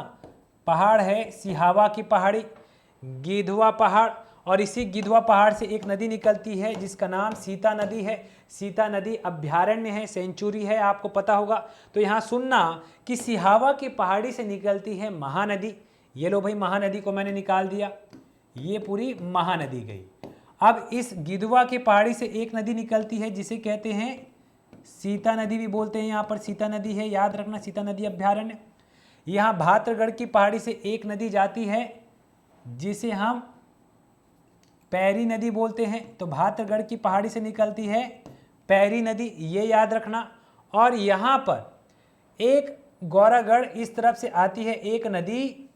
पहाड़ है सिहावा की पहाड़ी, गिधवा पहाड़, और इसी गिधवा पहाड़ से एक नदी निकलती है जिसका नाम सीता नदी है। सीता नदी अभ्यारण्य है, सेंचुरी है, आपको पता होगा। तो यहाँ सुनना कि सिहावा की पहाड़ी से निकलती है महानदी। ये लो भाई, महानदी को मैंने निकाल दिया, ये पूरी महानदी गई। अब इस गिधवा की पहाड़ी से एक नदी निकलती है जिसे कहते हैं सीता नदी भी बोलते हैं, यहाँ पर सीता नदी है, याद रखना, सीता नदी अभ्यारण्य। यहाँ भात्रगढ़ की पहाड़ी से एक नदी जाती है जिसे हम पैरी नदी बोलते हैं। तो भात्रगढ़ की पहाड़ी से निकलती है पैरी नदी, ये याद रखना। और यहाँ पर एक गौरागढ़ इस तरफ से आती है एक नदी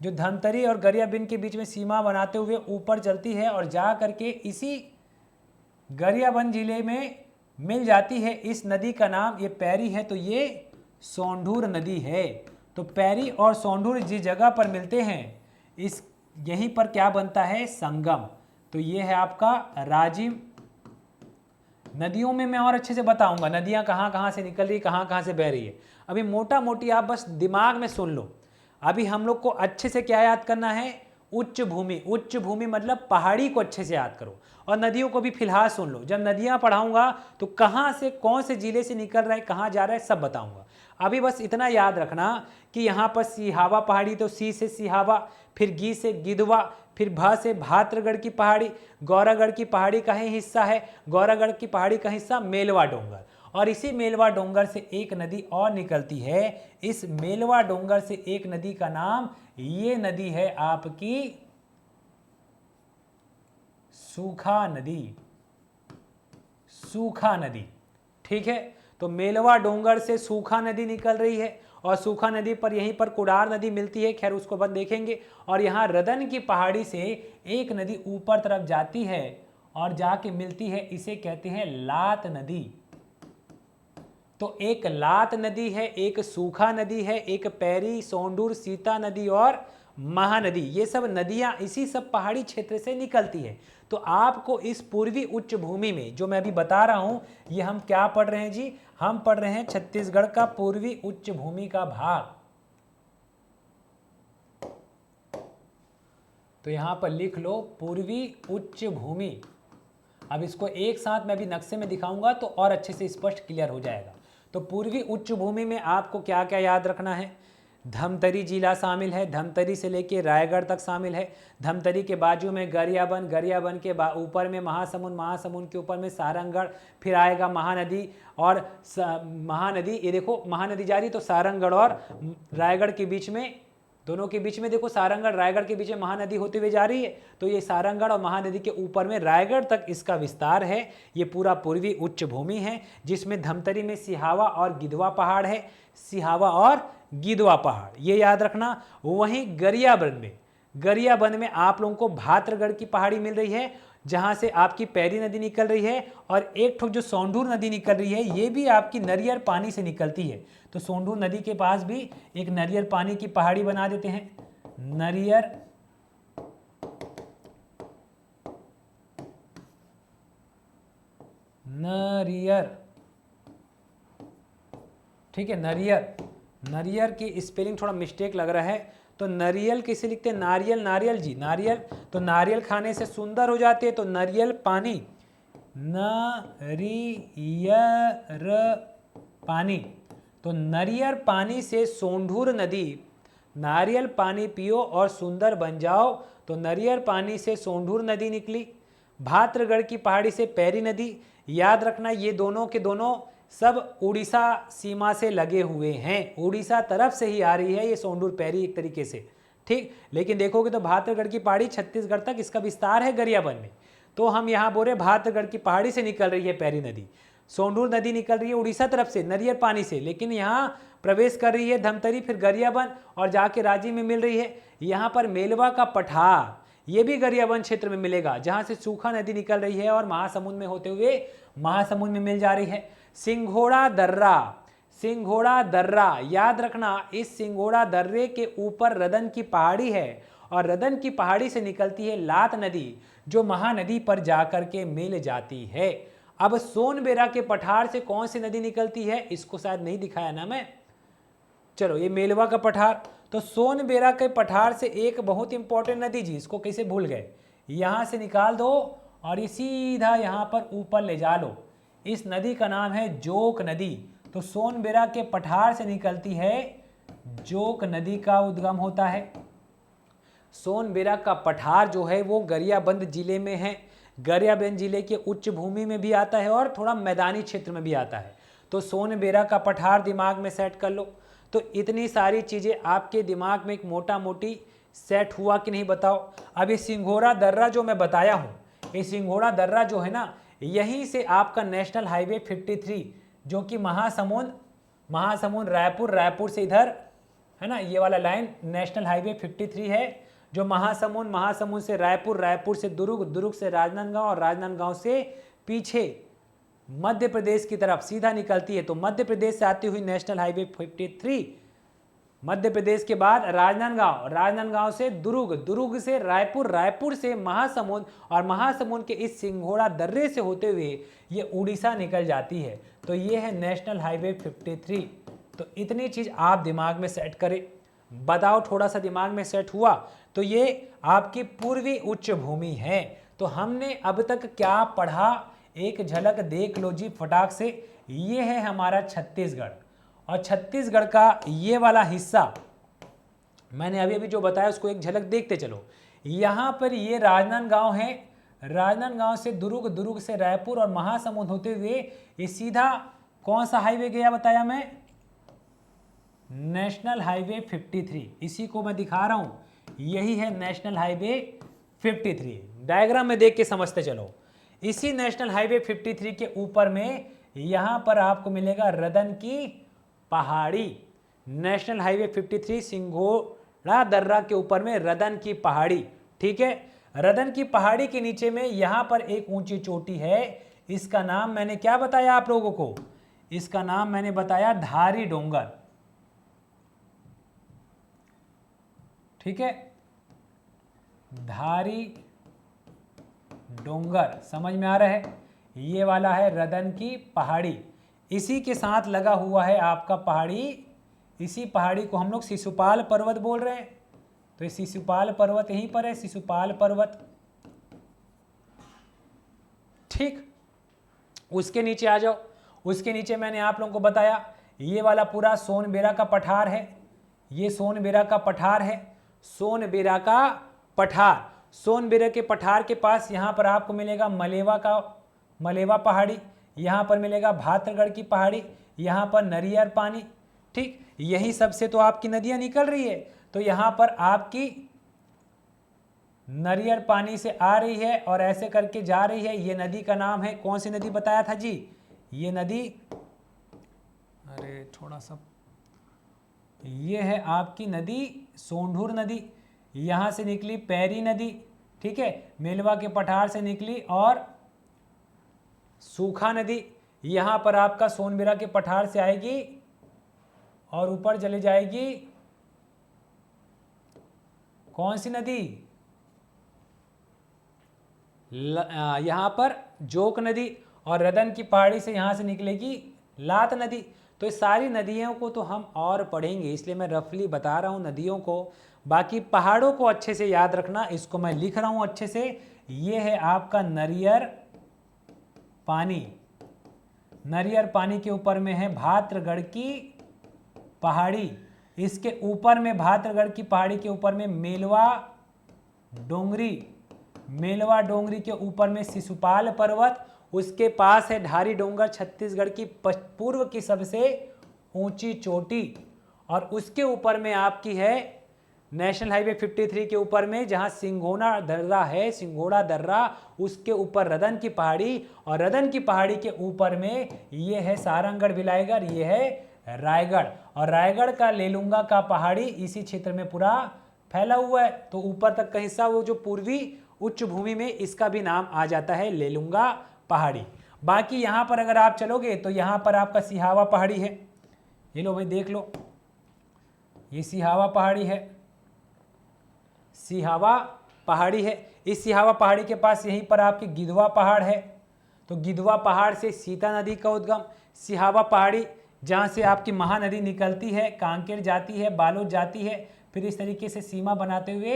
जो धमतरी और गरियाबंद के बीच में सीमा बनाते हुए ऊपर चलती है और जा करके इसी गरियाबंद जिले में मिल जाती है। इस नदी का नाम ये पैरी है, तो ये सोंढूर नदी है। तो पैरी और सोंढूर जिस जगह पर मिलते हैं, इस यहीं पर क्या बनता है? संगम। तो ये है आपका राजिम। नदियों में मैं और अच्छे से बताऊंगा नदियां कहाँ कहाँ से निकल रही, कहाँ कहाँ से बह रही है। अभी मोटा मोटी आप बस दिमाग में सुन लो। अभी हम लोग को अच्छे से क्या याद करना है? उच्च भूमि। उच्च भूमि मतलब पहाड़ी को अच्छे से याद करो, और नदियों को भी फिलहाल सुन लो। जब नदियां पढ़ाऊंगा तो कहाँ से कौन से जिले से निकल रहा है, कहाँ जा रहा है, सब बताऊंगा। अभी बस इतना याद रखना कि यहाँ पर सिहावा पहाड़ी, तो सी से सिहावा, फिर गी से गिधवा, फिर भा से भात्रगढ़ की पहाड़ी, गौरागढ़ की पहाड़ी का ही हिस्सा है, गौरागढ़ की पहाड़ी का हिस्सा मेलवा डोंगर, और इसी मेलवा डोंगर से एक नदी और निकलती है। इस मेलवा डोंगर से एक नदी का नाम, ये नदी है आपकी सूखा नदी। सूखा नदी, ठीक है। तो मेलवा डोंगर से सूखा नदी निकल रही है, और सूखा नदी पर यहीं पर कुडार नदी मिलती है, खैर उसको बाद देखेंगे। और यहाँ रदन की पहाड़ी से एक नदी ऊपर तरफ जाती है और जाके मिलती है, इसे कहते हैं लात नदी। तो एक लात नदी है, एक सूखा नदी है, एक पैरी, सोंढूर, सीता नदी और महानदी। ये सब नदियां इसी सब पहाड़ी क्षेत्र से निकलती है। तो आपको इस पूर्वी उच्च भूमि में जो मैं अभी बता रहा हूं, ये हम क्या पढ़ रहे हैं जी? हम पढ़ रहे हैं छत्तीसगढ़ का पूर्वी उच्च भूमि का भाग। तो यहां पर लिख लो पूर्वी उच्च भूमि। अब इसको एक साथ मैं अभी नक्शे में दिखाऊंगा तो और अच्छे से स्पष्ट क्लियर हो जाएगा। तो पूर्वी उच्च भूमि में आपको क्या क्या याद रखना है? धमतरी जिला शामिल है, धमतरी से लेके रायगढ़ तक शामिल है। धमतरी के बाजू में गरियाबंद, गरियाबंद के ऊपर में महासमुंद, महासमुंद के ऊपर में सारंगगढ़, फिर आएगा महानदी। और महानदी, ये देखो महानदी जा रही, तो सारंगगढ़ और रायगढ़ के बीच में, दोनों के बीच में देखो सारंगगढ़ रायगढ़ के बीच में महानदी होती हुई जा रही है। तो ये सारंगगढ़ और महानदी के ऊपर में रायगढ़ तक इसका विस्तार है। ये पूरा पूर्वी उच्च भूमि है जिसमें धमतरी में सिहावा और गिधवा पहाड़ है। सिहावा और गिधवा पहाड़ ये याद रखना। वहीं गरियाबंद में आप लोगों को भात्रगढ़ की पहाड़ी मिल रही है, जहां से आपकी पैरी नदी निकल रही है, और एक ठोक जो सोंढूर नदी निकल रही है, ये भी आपकी नरियर पानी से निकलती है। तो सोंढूर नदी के पास भी एक नरियर पानी की पहाड़ी बना देते हैं, नरियर ठीक है, नरियर, नरियर की स्पेलिंग थोड़ा मिस्टेक लग रहा है, तो नरियल कैसे लिखते हैं, नारियल, नारियल जी, नारियल, तो नारियल खाने से सुंदर हो जाते हैं, तो नरियल पानी, नरियर पानी, तो नरियर पानी से सोंढूर नदी, नारियल पानी पियो और सुंदर बन जाओ, तो नरियर पानी से सोंढूर नदी निकली। भाद्रगढ़ की पहाड़ी से पैरी नदी, याद रखना ये दोनों के दोनों सब उड़ीसा सीमा से लगे हुए हैं, उड़ीसा तरफ से ही आ रही है ये सोंढूर पैरी एक तरीके से, ठीक। लेकिन देखोगे तो भाद्रगढ़ की पहाड़ी छत्तीसगढ़ तक इसका विस्तार है गरियाबंद में, तो हम यहाँ बोल रहे भाद्रगढ़ की पहाड़ी से निकल रही है पैरी नदी, सोंढूर नदी निकल रही है उड़ीसा तरफ से नरियर पानी से, लेकिन यहाँ प्रवेश कर रही है धमतरी, फिर गरियाबंद और जाके रांची में मिल रही है। यहाँ पर मेलवा का पठार, ये भी गरियाबंद क्षेत्र में मिलेगा, जहाँ से सूखा नदी निकल रही है और महासमुंद में होते हुए महासमुंद में मिल जा रही है। सिंघोड़ा दर्रा, सिंघोड़ा दर्रा याद रखना, इस सिंघोड़ा दर्रे के ऊपर रदन की पहाड़ी है और रदन की पहाड़ी से निकलती है लात नदी, जो महानदी पर जाकर के मिल जाती है। अब सोनबेरा के पठार से कौन सी नदी निकलती है, इसको शायद नहीं दिखाया ना मैं, चलो ये मेलवा का पठार, तो सोनबेरा के पठार से एक बहुत इंपॉर्टेंट नदी जी, इसको कैसे भूल गए, यहाँ से निकाल दो और ये सीधा यहाँ पर ऊपर ले जा लो, इस नदी का नाम है जोक नदी। तो सोनबेरा के पठार से निकलती है जोक नदी का उद्गम होता है। सोनबेरा का पठार जो है वो गरियाबंद जिले में है, गरियाबंद जिले के उच्च भूमि में भी आता है और थोड़ा मैदानी क्षेत्र में भी आता है, तो सोनबेरा का पठार दिमाग में सेट कर लो। तो इतनी सारी चीज़ें आपके दिमाग में एक मोटा मोटी सेट हुआ कि नहीं बताओ। अब ये सिंघोड़ा दर्रा जो मैं बताया हूँ, ये सिंघोड़ा दर्रा जो है ना, यहीं से आपका नेशनल हाईवे 53 जो कि महासमुंद रायपुर, रायपुर से इधर है ना, ये वाला लाइन नेशनल हाईवे 53 है, जो महासमुंद से रायपुर, रायपुर से दुर्ग, दुर्ग से राजनांदगांव और राजनांदगांव से पीछे मध्य प्रदेश की तरफ सीधा निकलती है। तो मध्य प्रदेश से आती हुई नेशनल हाईवे 53, मध्य प्रदेश के बाद राजनांदगांव, राजनांदगांव से दुर्ग, दुर्ग से रायपुर, रायपुर से महासमुंद और महासमुंद के इस सिंघोड़ा दर्रे से होते हुए ये उड़ीसा निकल जाती है। तो ये है नेशनल हाईवे 53। तो इतनी चीज़ आप दिमाग में सेट करें, बताओ थोड़ा सा दिमाग में सेट हुआ। तो ये आपकी पूर्वी उच्च भूमि है। तो हमने अब तक क्या पढ़ा, एक झलक देख लो जी फटाक से। ये है हमारा छत्तीसगढ़, और छत्तीसगढ़ का ये वाला हिस्सा मैंने अभी अभी जो बताया उसको एक झलक देखते चलो। यहाँ पर ये राजनांदगांव है, राजनांदगांव से दुर्ग, दुर्ग से रायपुर और महासमुंद होते हुए ये सीधा कौन सा हाईवे गया बताया मैं, नेशनल हाईवे 53। इसी को मैं दिखा रहा हूँ, यही है नेशनल हाईवे 53। डायग्राम में देख के समझते चलो। इसी नेशनल हाईवे 53 के ऊपर में यहाँ पर आपको मिलेगा रदन की पहाड़ी। नेशनल हाईवे 53 सिंघोड़ा दर्रा के ऊपर में रदन की पहाड़ी, ठीक है। रदन की पहाड़ी के नीचे में यहाँ पर एक ऊंची चोटी है, इसका नाम मैंने क्या बताया आप लोगों को, इसका नाम मैंने बताया धारी डोंगर, ठीक है। धारी डोंगर समझ में आ रहा है, ये वाला है रदन की पहाड़ी। इसी के साथ लगा हुआ है आपका पहाड़ी, इसी पहाड़ी को हम लोग शिशुपाल पर्वत बोल रहे हैं। तो ये शिशुपाल पर्वत यहीं पर है, शिशुपाल पर्वत, ठीक। उसके नीचे आ जाओ, उसके नीचे मैंने आप लोगों को बताया ये वाला पूरा सोनबेरा का पठार है, ये सोनबेरा का पठार है, सोनबेरा का पठार। सोनबेरा के पठार के पास यहाँ पर आपको मिलेगा मलेवा पहाड़ी, यहाँ पर मिलेगा भाद्रगढ़ की पहाड़ी, यहाँ पर नरियर पानी, ठीक। यही सबसे तो आपकी नदियाँ निकल रही है। तो यहाँ पर आपकी नरियर पानी से आ रही है और ऐसे करके जा रही है। ये नदी का नाम है, कौन सी नदी बताया था जी, ये नदी, अरे थोड़ा सा, ये है आपकी नदी सोंढूर नदी, यहाँ से निकली पैरी नदी, ठीक है, मेलवा के पठार से निकली, और सूखा नदी यहाँ पर आपका सोनबेरा के पठार से आएगी और ऊपर चले जाएगी, कौन सी नदी, यहाँ पर जोक नदी, और रदन की पहाड़ी से यहाँ से निकलेगी लात नदी। तो इस सारी नदियों को तो हम और पढ़ेंगे, इसलिए मैं रफली बता रहा हूँ नदियों को। बाकी पहाड़ों को अच्छे से याद रखना, इसको मैं लिख रहा हूँ अच्छे से। ये है आपका नरियर पानी, नरियर पानी के ऊपर में है भाद्रगढ़ की पहाड़ी, इसके ऊपर में भाद्रगढ़ की पहाड़ी के ऊपर में मेलवा डोंगरी, मेलवा डोंगरी के ऊपर में शिशुपाल पर्वत, उसके पास है ढारी डोंगर, छत्तीसगढ़ की पूर्व की सबसे ऊंची चोटी, और उसके ऊपर में आपकी है नेशनल हाईवे 53 के ऊपर में जहां सिंघोना दर्रा है, सिंघोड़ा दर्रा, उसके ऊपर रदन की पहाड़ी, और रदन की पहाड़ी के ऊपर में ये है सारंगगढ़ भिलाईगढ़, ये है रायगढ़, और रायगढ़ का लेलुंगा का पहाड़ी इसी क्षेत्र में पूरा फैला हुआ है। तो ऊपर तक का हिस्सा वो जो पूर्वी उच्च भूमि में, इसका भी नाम आ जाता है लेलुंगा पहाड़ी। बाकी यहाँ पर अगर आप चलोगे तो यहाँ पर आपका सिहावा पहाड़ी है, ये लो भाई देख लो, ये सिहावा पहाड़ी है, सिहावा पहाड़ी है। इस सिहावा पहाड़ी के पास यहीं पर आपकी गिधवा पहाड़ है, तो गिधवा पहाड़ से सीता नदी का उद्गम, सिहावा पहाड़ी जहाँ से आपकी महानदी निकलती है, कांकेर जाती है, बालोद जाती है, फिर इस तरीके से सीमा बनाते हुए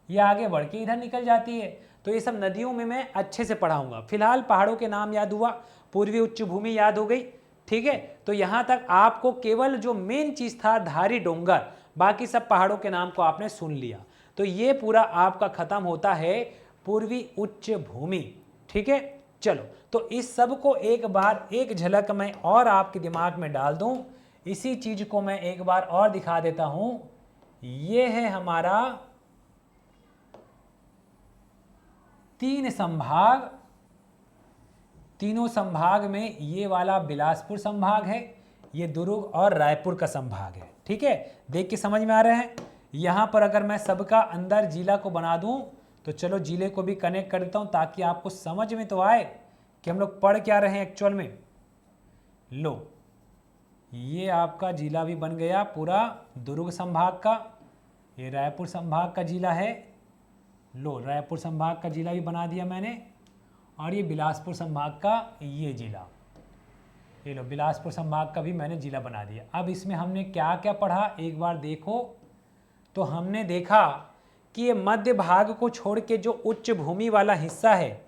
ये आगे बढ़ के इधर निकल जाती है। तो ये सब नदियों में मैं अच्छे से पढ़ाऊंगा। फिलहाल पहाड़ों के नाम याद हुआ, पूर्वी उच्च भूमि याद हो गई, ठीक है। तो यहाँ तक आपको केवल जो मेन चीज़ था धारी डोंगर, बाकी सब पहाड़ों के नाम को आपने सुन लिया। तो ये पूरा आपका खत्म होता है पूर्वी उच्च भूमि, ठीक है। चलो, तो इस सब को एक बार एक झलक में और आपके दिमाग में डाल दूं, इसी चीज को मैं एक बार और दिखा देता हूं। ये है हमारा 3 संभाग, तीनों संभाग में ये वाला बिलासपुर संभाग है, ये दुर्ग और रायपुर का संभाग है, ठीक है। देख के समझ में आ रहे हैं। यहां पर अगर मैं सबका अंदर जिला को बना दूं तो चलो जिले को भी कनेक्ट कर देता हूं ताकि आपको समझ में तो आए कि हम लोग पढ़ क्या रहे हैं एक्चुअल में। लो, ये आपका जिला भी बन गया पूरा दुर्ग संभाग का, ये रायपुर संभाग का जिला है। लो, रायपुर संभाग का जिला भी बना दिया मैंने, और ये बिलासपुर संभाग का ये जिला, ये लो बिलासपुर संभाग का भी मैंने जिला बना दिया। अब इसमें हमने क्या क्या पढ़ा एक बार देखो। तो हमने देखा कि ये मध्य भाग को छोड़ के जो उच्च भूमि वाला हिस्सा है,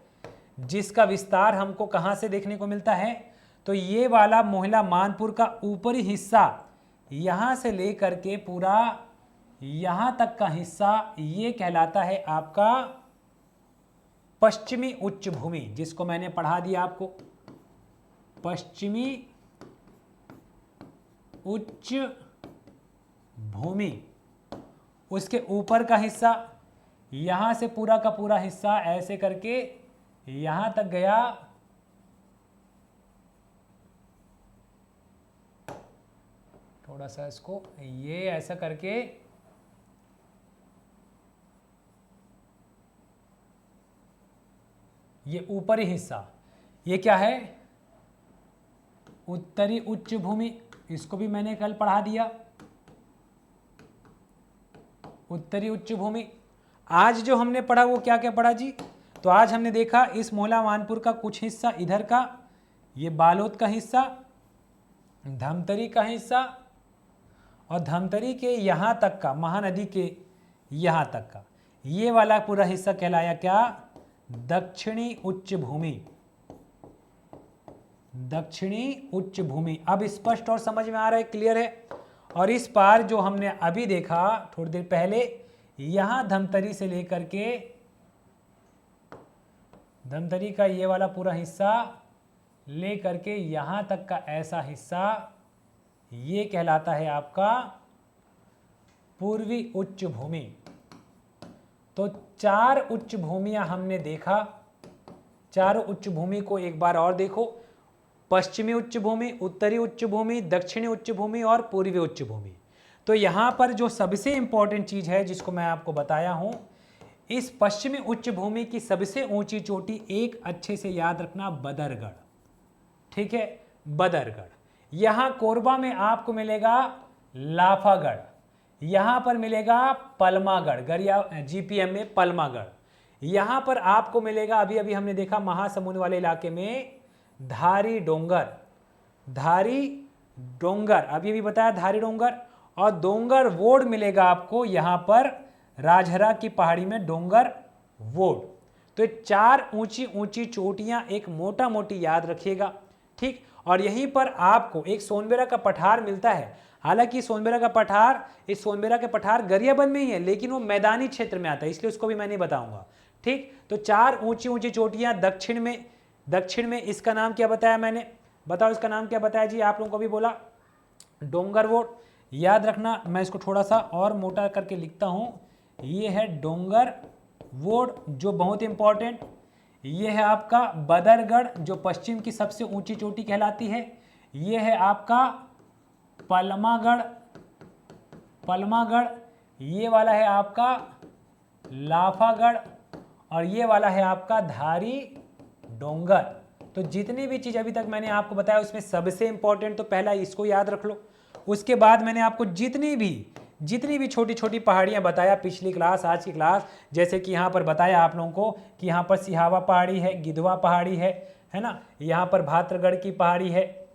जिसका विस्तार हमको कहाँ से देखने को मिलता है, तो ये वाला मोहला मानपुर का ऊपरी हिस्सा, यहाँ से लेकर के पूरा यहाँ तक का हिस्सा, ये कहलाता है आपका पश्चिमी उच्च भूमि, जिसको मैंने पढ़ा दिया आपको, पश्चिमी उच्च भूमि। उसके ऊपर का हिस्सा, यहाँ से पूरा का पूरा हिस्सा ऐसे करके यहाँ तक गया, थोड़ा सा इसको ये ऐसा करके ये ऊपरी हिस्सा, ये क्या है, उत्तरी उच्च भूमि, इसको भी मैंने कल पढ़ा दिया, उत्तरी उच्च भूमि। आज जो हमने पढ़ा वो क्या क्या पढ़ा जी, तो आज हमने देखा इस मोहला मानपुर का कुछ हिस्सा इधर का, ये बालोद का हिस्सा, धमतरी का हिस्सा, और धमतरी के यहाँ तक का, महानदी के यहाँ तक का ये वाला पूरा हिस्सा कहलाया क्या, दक्षिणी उच्च भूमि, दक्षिणी उच्च भूमि। अब स्पष्ट और समझ में आ रहा है, क्लियर है। और इस पार जो हमने अभी देखा थोड़ी देर पहले, यहां धमतरी से लेकर के धमतरी का ये वाला पूरा हिस्सा लेकर के यहां तक का ऐसा हिस्सा, ये कहलाता है आपका पूर्वी उच्च भूमि। तो 4 उच्च भूमियां हमने देखा, चारों उच्च भूमि को एक बार और देखो, पश्चिमी उच्च भूमि, उत्तरी उच्च भूमि, दक्षिणी उच्च भूमि और पूर्वी उच्च भूमि। तो यहाँ पर जो सबसे इंपॉर्टेंट चीज है जिसको मैं आपको बताया हूं, इस पश्चिमी उच्च भूमि की सबसे ऊंची चोटी, एक अच्छे से याद रखना, बदरगढ़, ठीक है, बदरगढ़। यहाँ कोरबा में आपको मिलेगा लाफागढ़, यहाँ पर मिलेगा पलमागढ़, गरिया जीपीएम में पलमागढ़। यहाँ पर आपको मिलेगा, अभी अभी हमने देखा महासमुंद वाले इलाके में धारी डोंगर, धारी डोंगर, अब ये भी बताया धारी डोंगर, और डोंगर वोड मिलेगा आपको यहाँ पर राजहरा की पहाड़ी में डोंगर वोड। तो ये 4 ऊंची ऊंची चोटियां एक मोटा मोटी याद रखिएगा, ठीक। और यहीं पर आपको एक सोनबेरा का पठार मिलता है। हालांकि सोनबेरा का पठार, इस सोनबेरा के पठार गरियाबंद में ही है, लेकिन वो मैदानी क्षेत्र में आता है, इसलिए उसको भी मैं नहीं बताऊंगा, ठीक। तो 4 ऊंची ऊंची चोटियां दक्षिण में इसका नाम क्या बताया मैंने, बताओ इसका नाम क्या बताया जी, आप लोगों को भी बोला डोंगरवोड। याद रखना, मैं इसको थोड़ा सा और मोटा करके लिखता हूं, ये है डोंगरवोड जो बहुत इंपॉर्टेंट। ये है आपका बदरगढ़ जो पश्चिम की सबसे ऊंची चोटी कहलाती है। ये है आपका पलमागढ़, ये वाला है आपका लाफागढ़, और ये वाला है आपका धारी डोंगर। तो जितनी भी चीज़ अभी तक मैंने आपको बताया उसमें सबसे इंपॉर्टेंट तो पहला इसको याद रख लो। उसके बाद मैंने आपको जितनी भी छोटी छोटी पहाड़ियाँ बताया पिछली क्लास, आज की क्लास, जैसे कि यहाँ पर बताया आप लोगों को कि यहाँ पर सिहावा पहाड़ी है, गिधवा पहाड़ी है ना, यहाँ पर भाद्रगढ़ की पहाड़ी है,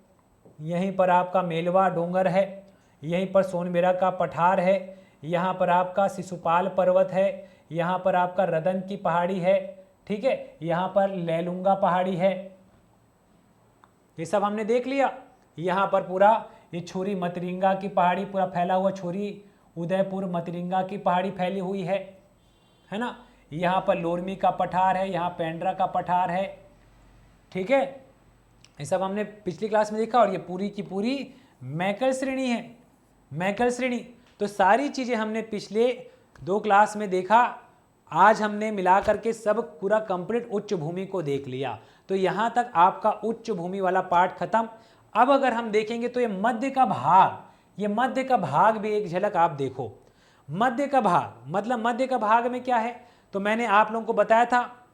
यहीं पर आपका मेलवा डोंगर है, यहीं पर सोनबेरा का पठार है, यहाँ पर आपका शिशुपाल पर्वत है, यहाँ पर आपका रदन की पहाड़ी है, ठीक है, यहाँ पर लैलूंगा पहाड़ी है। ये सब हमने देख लिया। यहाँ पर पूरा ये छोरी मतरिंगा की पहाड़ी पूरा फैला हुआ, छोरी उदयपुर मतरिंगा की पहाड़ी फैली हुई है ना। यहाँ पर लोरमी का पठार है, यहाँ पेंड्रा का पठार है, ठीक है। ये सब हमने पिछली क्लास में देखा। और ये पूरी की पूरी मैकल श्रेणी है, मैकल श्रेणी। तो सारी चीज़ें हमने पिछले 2 क्लास में देखा। आज हमने मिला करके सब पूरा कंप्लीट उच्च भूमि को देख लिया। तो यहाँ तक आपका उच्च भूमि वाला पार्ट खत्म। अब अगर हम देखेंगे तो ये मध्य का भाग भी एक झलक आप देखो। मध्य का भाग मतलब मध्य का भाग में क्या है, तो मैंने आप लोगों को बताया था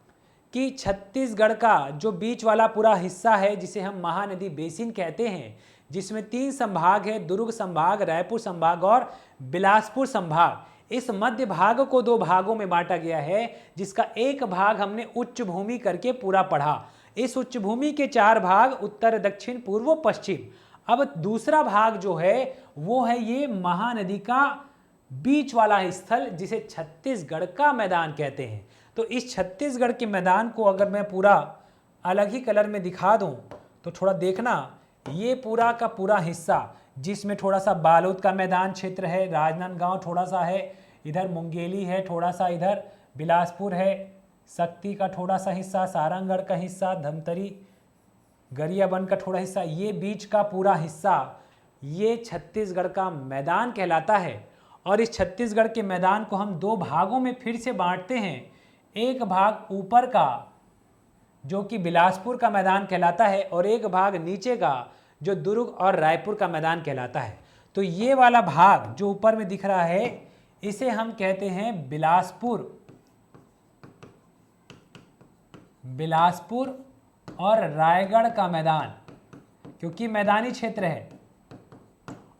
कि छत्तीसगढ़ का जो बीच वाला पूरा हिस्सा है जिसे हम महानदी बेसिन कहते हैं, जिसमें 3 संभाग है, दुर्ग संभाग, रायपुर संभाग और बिलासपुर संभाग। इस मध्य भाग को 2 भागों में बांटा गया है, जिसका एक भाग हमने उच्च भूमि करके पूरा पढ़ा। इस उच्च भूमि के 4 भाग, उत्तर, दक्षिण, पूर्व, पश्चिम। अब दूसरा भाग जो है वो है ये महानदी का बीच वाला स्थल, जिसे छत्तीसगढ़ का मैदान कहते हैं। तो इस छत्तीसगढ़ के मैदान को अगर मैं पूरा अलग ही कलर में दिखा दूं तो थोड़ा देखना, ये पूरा का पूरा हिस्सा जिसमें थोड़ा सा बालोद का मैदान क्षेत्र है, राजनांदगांव थोड़ा सा है, इधर मुंगेली है थोड़ा सा, इधर बिलासपुर है, शक्ति का थोड़ा सा हिस्सा, सारंगढ़ का हिस्सा, धमतरी, गरियाबंद का थोड़ा हिस्सा, ये बीच का पूरा हिस्सा ये छत्तीसगढ़ का मैदान कहलाता है। और इस छत्तीसगढ़ के मैदान को हम 2 भागों में फिर से बांटते हैं। एक भाग ऊपर का जो कि बिलासपुर का मैदान कहलाता है, और एक भाग नीचे का जो दुर्ग और रायपुर का मैदान कहलाता है। तो ये वाला भाग जो ऊपर में दिख रहा है इसे हम कहते हैं बिलासपुर और रायगढ़ का मैदान, क्योंकि मैदानी क्षेत्र है।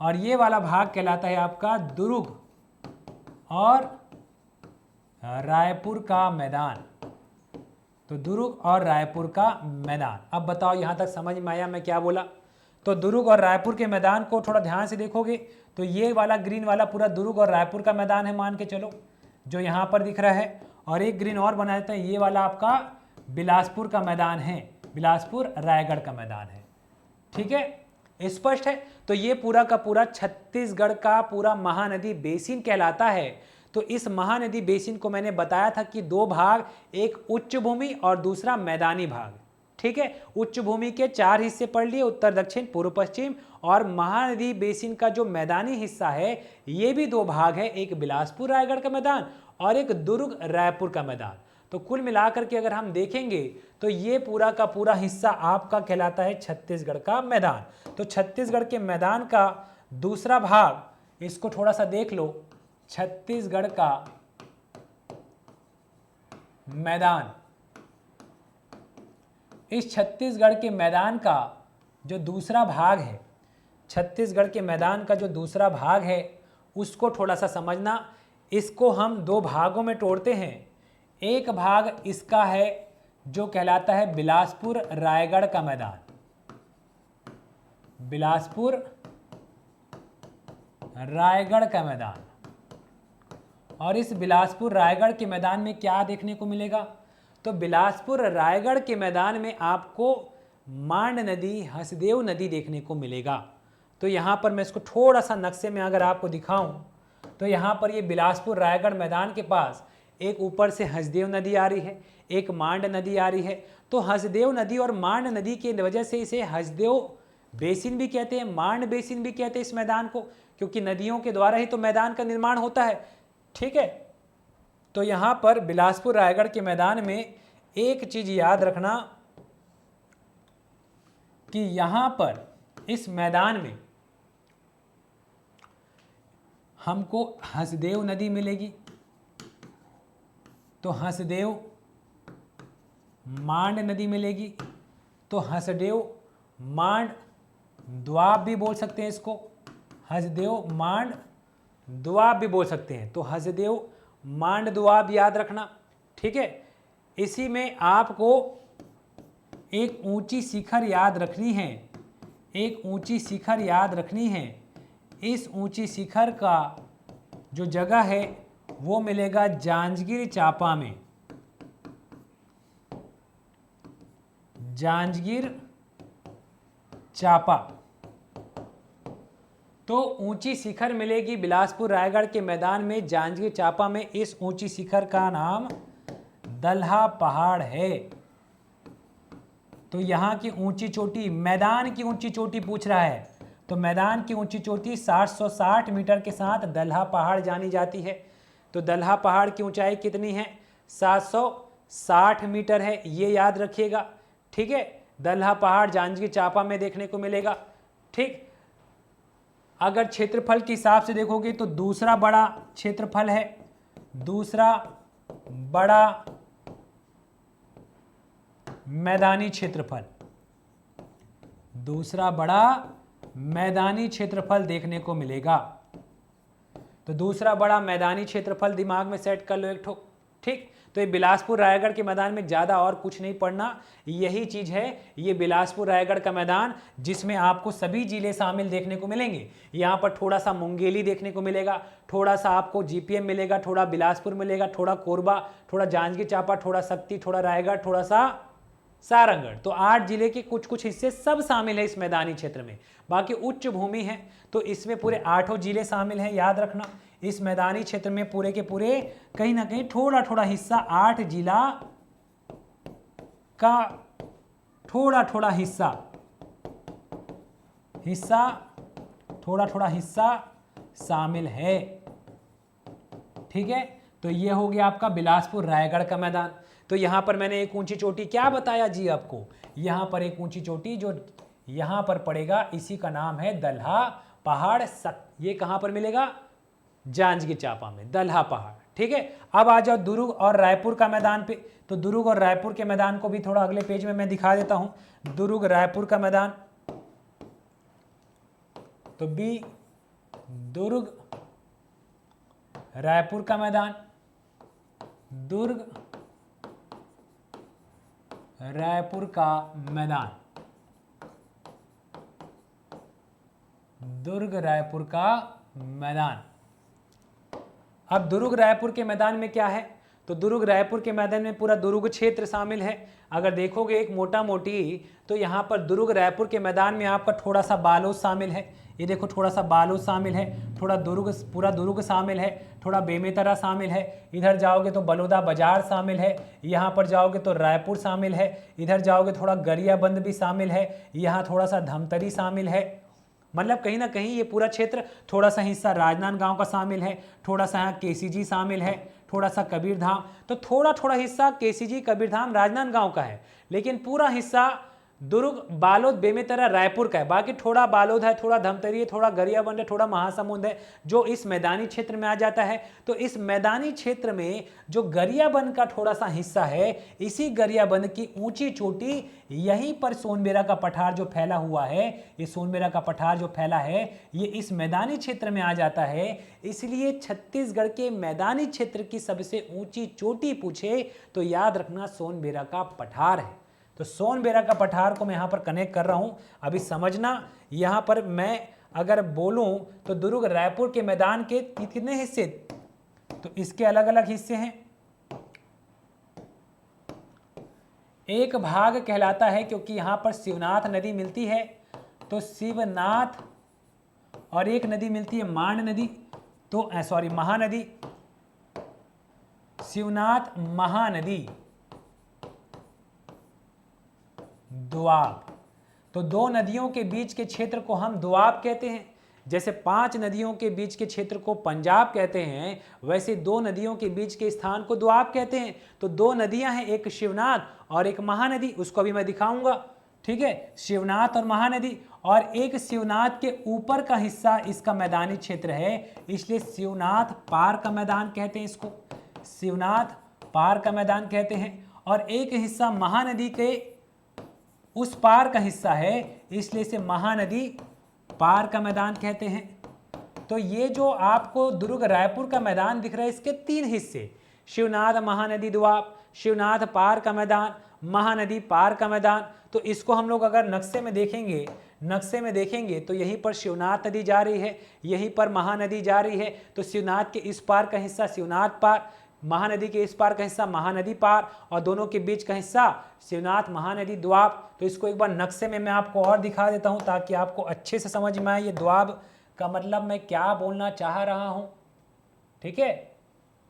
और ये वाला भाग कहलाता है आपका दुर्ग और रायपुर का मैदान। तो दुर्ग और रायपुर का मैदान। अब बताओ यहाँ तक समझ में आया मैं क्या बोला? तो दुर्ग और रायपुर के मैदान को थोड़ा ध्यान से देखोगे तो ये वाला ग्रीन वाला पूरा दुर्ग और रायपुर का मैदान है, मान के चलो, जो यहाँ पर दिख रहा है। और एक ग्रीन और बना देते हैं, ये वाला आपका बिलासपुर का मैदान है, बिलासपुर रायगढ़ का मैदान है। ठीक है, स्पष्ट है? तो ये पूरा का पूरा छत्तीसगढ़ का पूरा महानदी बेसिन कहलाता है। तो इस महानदी बेसिन को मैंने बताया था कि 2 भाग, एक उच्च भूमि और दूसरा मैदानी भाग। ठीक है, उच्च भूमि के 4 हिस्से पढ़ लिए, उत्तर, दक्षिण, पूर्व, पश्चिम। और महानदी बेसिन का जो मैदानी हिस्सा है ये भी 2 भाग है, एक बिलासपुर रायगढ़ का मैदान और एक दुर्ग रायपुर का मैदान। तो कुल मिलाकर के अगर हम देखेंगे तो ये पूरा का पूरा हिस्सा आपका कहलाता है छत्तीसगढ़ का मैदान। तो छत्तीसगढ़ के मैदान का दूसरा भाग, इसको थोड़ा सा देख लो, छत्तीसगढ़ का मैदान। इस छत्तीसगढ़ के मैदान का जो दूसरा भाग है, छत्तीसगढ़ के मैदान का जो दूसरा भाग है उसको थोड़ा सा समझना। इसको हम 2 भागों में तोड़ते हैं। एक भाग इसका है जो कहलाता है बिलासपुर रायगढ़ का मैदान, बिलासपुर रायगढ़ का मैदान। और इस बिलासपुर रायगढ़ के मैदान में क्या देखने को मिलेगा? तो बिलासपुर रायगढ़ के मैदान में आपको मांड नदी, हसदेव नदी देखने को मिलेगा। तो यहाँ पर मैं इसको थोड़ा सा नक्शे में अगर आपको दिखाऊं तो यहाँ पर ये बिलासपुर रायगढ़ मैदान के पास एक ऊपर से हसदेव नदी आ रही है, एक मांड नदी आ रही है। तो हसदेव नदी और मांड नदी की वजह से इसे हसदेव बेसिन भी कहते हैं, मांड बेसिन भी कहते हैं इस मैदान को, क्योंकि नदियों के द्वारा ही तो मैदान का निर्माण होता है। ठीक है, तो यहाँ पर बिलासपुर रायगढ़ के मैदान में एक चीज याद रखना कि यहाँ पर इस मैदान में हमको हसदेव नदी मिलेगी, तो हसदेव मांड नदी मिलेगी, तो हसदेव मांड द्वाब भी बोल सकते हैं इसको, हसदेव मांड द्वाब भी बोल सकते हैं। तो हसदेव मांड द्वाब याद रखना। ठीक है, इसी में आपको एक ऊंची शिखर याद रखनी है, एक ऊंची शिखर याद रखनी है। इस ऊंची शिखर का जो जगह है वो मिलेगा जांजगीर चांपा में, जांजगीर चांपा। तो ऊंची शिखर मिलेगी बिलासपुर रायगढ़ के मैदान में, जांजगीर चांपा में। इस ऊंची शिखर का नाम दल्हा पहाड़ है। तो यहाँ की ऊंची चोटी, मैदान की ऊंची चोटी पूछ रहा है, तो मैदान की ऊंची चोटी 760 मीटर के साथ दल्हा पहाड़ जानी जाती है। तो दल्हा पहाड़ की ऊंचाई कितनी है? 760 मीटर है, ये याद रखिएगा। ठीक है, दल्हा पहाड़ जांजगीर चांपा में देखने को मिलेगा। ठीक, अगर क्षेत्रफल के हिसाब से देखोगे तो दूसरा बड़ा क्षेत्रफल है, दूसरा बड़ा मैदानी क्षेत्रफल, दूसरा बड़ा मैदानी क्षेत्रफल देखने को मिलेगा। तो दूसरा बड़ा मैदानी क्षेत्रफल दिमाग में सेट कर लो एक ठो। ठीक, तो ये बिलासपुर रायगढ़ के मैदान में ज़्यादा और कुछ नहीं पढ़ना, यही चीज़ है ये बिलासपुर रायगढ़ का मैदान, जिसमें आपको सभी जिले शामिल देखने को मिलेंगे। यहाँ पर थोड़ा सा मुंगेली देखने को मिलेगा, थोड़ा सा आपको जीपीएम मिलेगा, थोड़ा बिलासपुर मिलेगा, थोड़ा कोरबा, थोड़ा जांजगीर चांपा, थोड़ा शक्ति, थोड़ा रायगढ़, थोड़ा सा सारंगढ़। तो 8 जिले के कुछ कुछ हिस्से सब शामिल है इस मैदानी क्षेत्र में। बाकी उच्च भूमि है, तो इसमें पूरे 8 जिले शामिल हैं, याद रखना। इस मैदानी क्षेत्र में पूरे के पूरे कहीं ना कहीं थोड़ा थोड़ा हिस्सा 8 जिला का थोड़ा थोड़ा हिस्सा थोड़ा थोड़ा हिस्सा शामिल है। ठीक है, तो ये हो गया आपका बिलासपुर रायगढ़ का मैदान। तो यहाँ पर मैंने एक ऊंची चोटी क्या बताया जी आपको, यहाँ पर एक ऊंची चोटी जो यहाँ पर पड़ेगा, इसी का नाम है दल्हा पहाड़। ये कहाँ पर मिलेगा? जांजगीर चांपा में, दल्हा पहाड़। ठीक है, अब आ जाओ दुर्ग और रायपुर का मैदान पे। तो दुर्ग और रायपुर के मैदान को भी थोड़ा अगले पेज में मैं दिखा देता हूं। दुर्ग रायपुर का मैदान, तो बी दुर्ग रायपुर का मैदान, दुर्ग रायपुर का मैदान, दुर्ग रायपुर का मैदान। अब दुर्ग रायपुर के मैदान में क्या है? तो दुर्ग रायपुर के मैदान में पूरा दुर्ग क्षेत्र शामिल है। अगर देखोगे एक मोटा मोटी, तो यहाँ पर दुर्ग रायपुर के मैदान में आपका थोड़ा सा बालोद शामिल है। ये देखो थोड़ा सा बालोद शामिल है, थोड़ा दुर्ग, पूरा दुर्ग शामिल है, थोड़ा बेमेतरा शामिल है। इधर जाओगे तो बलौदा बाजार शामिल है, यहाँ पर जाओगे तो रायपुर शामिल है, इधर जाओगे थोड़ा गरियाबंद भी शामिल है, यहाँ थोड़ा सा धमतरी शामिल है। मतलब कहीं ना कहीं ये पूरा क्षेत्र, थोड़ा सा हिस्सा राजनांदगांव का शामिल है, थोड़ा सा यहाँ केसीजी शामिल है, थोड़ा सा कबीरधाम। तो थोड़ा थोड़ा हिस्सा केसीजी, कबीरधाम, राजनांदगांव का है, लेकिन पूरा हिस्सा दुर्ग, बालोद, बेमेतरा, रायपुर का है। बाकी थोड़ा बालोद है, थोड़ा धमतरी है, थोड़ा गरियाबंद है, थोड़ा महासमुंद है, जो इस मैदानी क्षेत्र में आ जाता है। तो इस मैदानी क्षेत्र में जो गरियाबंद का थोड़ा सा हिस्सा है, इसी गरियाबंद की ऊंची चोटी, यहीं पर सोनबेरा का पठार जो फैला हुआ है, ये सोनबेरा का पठार जो फैला है, ये इस मैदानी क्षेत्र में आ जाता है। इसलिए छत्तीसगढ़ के मैदानी क्षेत्र की सबसे ऊंची चोटी पूछे तो याद रखना सोनबेरा का पठार है। तो सोनबेरा का पठार को मैं यहाँ पर कनेक्ट कर रहा हूँ, अभी समझना। यहाँ पर मैं अगर बोलूं तो दुर्ग रायपुर के मैदान के कितने हिस्से, तो इसके अलग अलग हिस्से हैं। एक भाग कहलाता है क्योंकि यहां पर शिवनाथ नदी मिलती है, तो शिवनाथ, और एक नदी मिलती है मांड नदी, तो सॉरी महानदी, शिवनाथ महानदी दोआब। तो दो नदियों के बीच के क्षेत्र को हम दोआब कहते हैं। जैसे 5 नदियों के बीच के क्षेत्र को पंजाब कहते हैं, वैसे 2 नदियों के बीच के स्थान को दोआब कहते हैं। तो 2 नदियां हैं, एक शिवनाथ और एक महानदी, उसको अभी मैं दिखाऊंगा। ठीक है, शिवनाथ और महानदी, और एक शिवनाथ के ऊपर का हिस्सा इसका मैदानी क्षेत्र है, इसलिए शिवनाथ पार का मैदान कहते हैं इसको, शिवनाथ पार का मैदान कहते हैं। और एक हिस्सा महानदी के उस पार का हिस्सा है, इसलिए इसे महानदी पार का मैदान कहते हैं। तो ये जो आपको दुर्ग रायपुर का मैदान दिख रहा है, इसके 3 हिस्से, शिवनाथ महानदी दोआब, शिवनाथ पार का मैदान, महानदी पार का मैदान। तो इसको हम लोग अगर नक्शे में देखेंगे तो यहीं पर शिवनाथ नदी जा रही है, यहीं पर महानदी जा रही है। तो शिवनाथ के इस पार का हिस्सा शिवनाथ पार, महानदी के इस पार का हिस्सा महानदी पार, और दोनों के बीच का हिस्सा शिवनाथ महानदी दोआब। तो इसको एक बार नक्शे में मैं आपको और दिखा देता हूं ताकि आपको अच्छे से समझ में आए ये दोआब का मतलब मैं क्या बोलना चाह रहा हूं। ठीक है,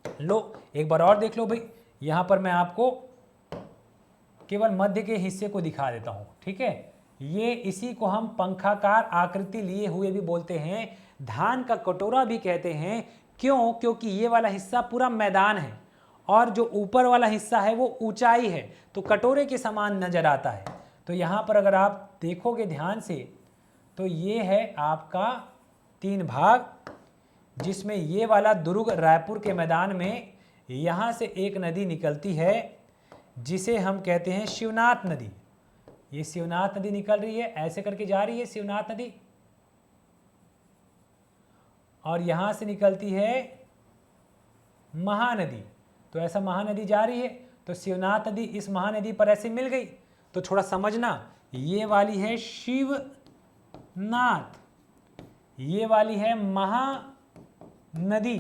लो एक बार और देख लो भाई, यहां पर मैं आपको केवल मध्य के हिस्से को दिखा देता हूं। ठीक है, ये इसी को हम पंखाकार आकृति लिए हुए भी बोलते हैं, धान का कटोरा भी कहते हैं। क्यों? क्योंकि ये वाला हिस्सा पूरा मैदान है और जो ऊपर वाला हिस्सा है वो ऊंचाई है, तो कटोरे के समान नजर आता है। तो यहाँ पर अगर आप देखोगे ध्यान से तो ये है आपका 3 भाग, जिसमें ये वाला दुर्ग रायपुर के मैदान में यहाँ से एक नदी निकलती है जिसे हम कहते हैं शिवनाथ नदी। ये शिवनाथ नदी निकल रही है, ऐसे करके जा रही है शिवनाथ नदी, और यहाँ से निकलती है महानदी। तो ऐसा महानदी जा रही है, तो शिवनाथ नदी इस महानदी पर ऐसे मिल गई। तो थोड़ा समझना, ये वाली है शिवनाथ, ये वाली है महानदी,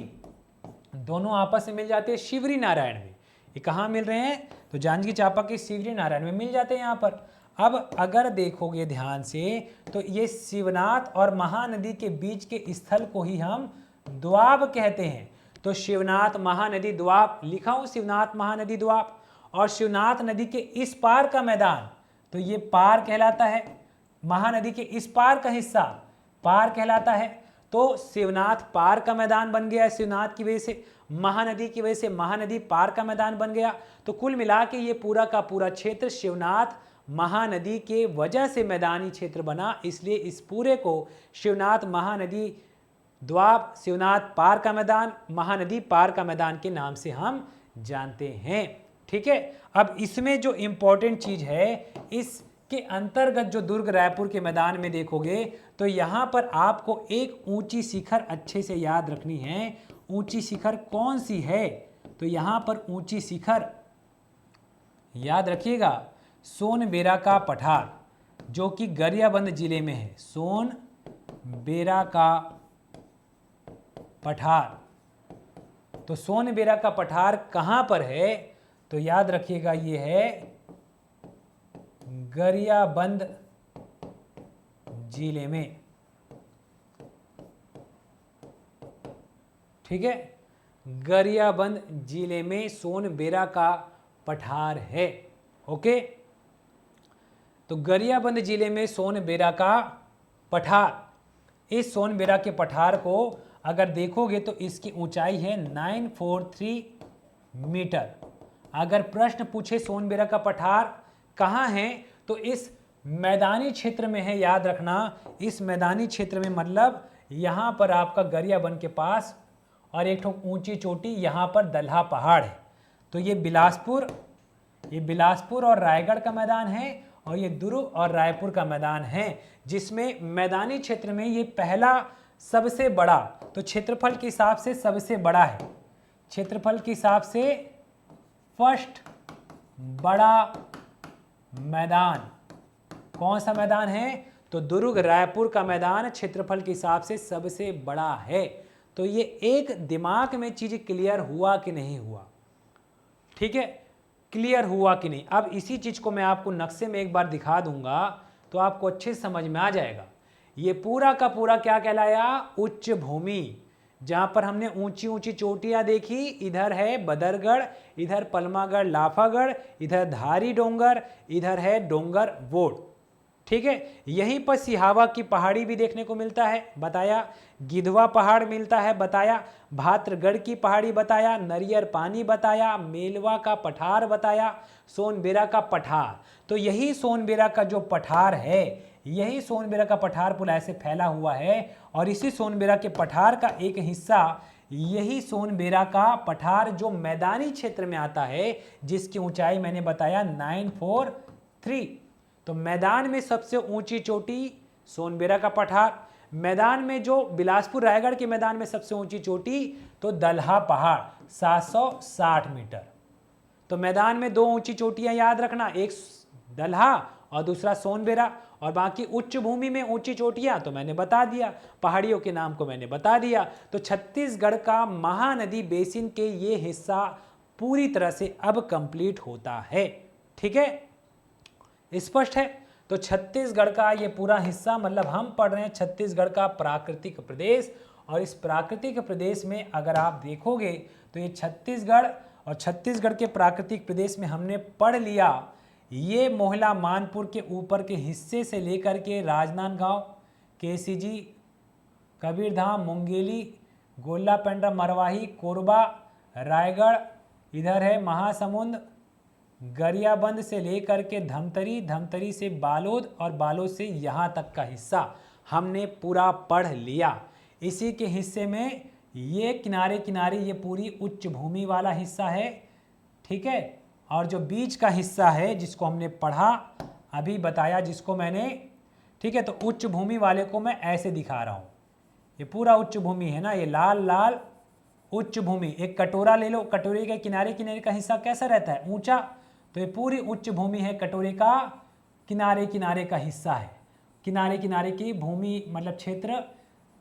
दोनों आपस में मिल जाते हैं शिवरी नारायण में। ये कहाँ मिल रहे हैं? तो जांजगीर चांपा के शिवरी नारायण में मिल जाते हैं यहाँ पर। अब अगर देखोगे ध्यान से तो ये शिवनाथ और महानदी के बीच के स्थल को ही हम दोआब कहते हैं। तो शिवनाथ महानदी दोआब लिखा हूं, शिवनाथ महानदी दोआब। और शिवनाथ नदी के इस पार का मैदान, तो ये पार कहलाता है, महानदी के इस पार का हिस्सा पार कहलाता है। तो शिवनाथ पार का मैदान बन गया शिवनाथ की वजह से, महानदी की वजह से महानदी पार का मैदान बन गया। तो कुल मिला के ये पूरा का पूरा क्षेत्र शिवनाथ महानदी के वजह से मैदानी क्षेत्र बना, इसलिए इस पूरे को शिवनाथ महानदी दोआब, शिवनाथ पार का मैदान, महानदी पार का मैदान के नाम से हम जानते हैं। ठीक है, अब इसमें जो इंपॉर्टेंट चीज है, इसके अंतर्गत जो दुर्ग रायपुर के मैदान में देखोगे तो यहां पर आपको एक ऊंची शिखर अच्छे से याद रखनी है। ऊंची शिखर कौन सी है? तो यहां पर ऊंची शिखर याद रखिएगा, सोनबेरा का पठार, जो कि गरियाबंद जिले में है। सोनबेरा का पठार, तो सोनबेरा का पठार कहां पर है? तो याद रखिएगा ये है गरियाबंद जिले में। ठीक है, गरियाबंद जिले में सोनबेरा का पठार है। ओके, तो गरियाबंद जिले में सोनबेरा का पठार, इस सोनबेरा के पठार को अगर देखोगे तो इसकी ऊंचाई है 943 मीटर। अगर प्रश्न पूछे सोनबेरा का पठार कहाँ है, तो इस मैदानी क्षेत्र में है, याद रखना। इस मैदानी क्षेत्र में मतलब यहाँ पर आपका गरियाबंद के पास, और एक ठो ऊंची चोटी यहाँ पर दल्हा पहाड़ है। तो ये बिलासपुर और रायगढ़ का मैदान है, और ये दुर्ग और रायपुर का मैदान है, जिसमें मैदानी क्षेत्र में ये पहला सबसे बड़ा, तो क्षेत्रफल के हिसाब से सबसे बड़ा है, क्षेत्रफल के हिसाब से फर्स्ट बड़ा मैदान कौन सा मैदान है? तो दुर्ग रायपुर का मैदान क्षेत्रफल के हिसाब से सबसे बड़ा है। तो ये एक दिमाग में चीज क्लियर हुआ कि नहीं हुआ, ठीक है, क्लियर हुआ कि नहीं। अब इसी चीज को मैं आपको नक्शे में एक बार दिखा दूंगा तो आपको अच्छे से समझ में आ जाएगा। ये पूरा का पूरा क्या कहलाया, उच्च भूमि, जहां पर हमने ऊंची ऊंची चोटियां देखी। इधर है बदरगढ़, इधर पलमागढ़ लाफागढ़, इधर धारी डोंगर, इधर है डोंगर वोड, ठीक है। यहीं पर सिहावा की पहाड़ी भी देखने को मिलता है, बताया। गिधवा पहाड़ मिलता है, बताया। भात्रगढ़ की पहाड़ी बताया, नरियर पानी बताया, मेलवा का पठार बताया, सोनबेरा का पठार। तो यही सोनबेरा का जो पठार है, यही सोनबेरा का पठार पुल ऐसे फैला हुआ है और इसी सोनबेरा के पठार का एक हिस्सा, यही सोनबेरा का पठार जो मैदानी क्षेत्र में आता है, जिसकी ऊंचाई मैंने बताया 943। तो मैदान में सबसे ऊंची चोटी सोनबेरा का पठार, मैदान में जो बिलासपुर रायगढ़ के मैदान में सबसे ऊंची चोटी तो दलहा पहाड़ 760 मीटर। तो मैदान में दो ऊंची चोटियां याद रखना, एक दलहा और दूसरा सोनबेरा, और बाकी उच्च भूमि में ऊंची चोटियां तो मैंने बता दिया, पहाड़ियों के नाम को मैंने बता दिया। तो छत्तीसगढ़ का महानदी बेसिन के ये हिस्सा पूरी तरह से अब कंप्लीट होता है, ठीक है, स्पष्ट है। तो छत्तीसगढ़ का ये पूरा हिस्सा, मतलब हम पढ़ रहे हैं छत्तीसगढ़ का प्राकृतिक प्रदेश, और इस प्राकृतिक प्रदेश में अगर आप देखोगे तो ये छत्तीसगढ़, और छत्तीसगढ़ के प्राकृतिक प्रदेश में हमने पढ़ लिया ये मोहला मानपुर के ऊपर के हिस्से से लेकर के राजनांदगांव, केसीजी, कबीरधाम, मुंगेली, गोला पेंड्रा, मरवाही, कोरबा, रायगढ़, इधर है महासमुंद, गरियाबंद से लेकर के धमतरी, धमतरी से बालोद, और बालोद से यहाँ तक का हिस्सा हमने पूरा पढ़ लिया। इसी के हिस्से में ये किनारे किनारे ये पूरी उच्च भूमि वाला हिस्सा है, ठीक है। और जो बीच का हिस्सा है जिसको हमने पढ़ा अभी बताया, जिसको मैंने, ठीक है, तो उच्च भूमि वाले को मैं ऐसे दिखा रहा हूँ, ये पूरा उच्च भूमि है ना, ये लाल लाल उच्च भूमि। एक कटोरा ले लो, कटोरे के किनारे किनारे का हिस्सा कैसा रहता है, ऊंचा, तो ये पूरी उच्च भूमि है, कटोरे का किनारे किनारे का हिस्सा है, किनारे किनारे की भूमि मतलब क्षेत्र,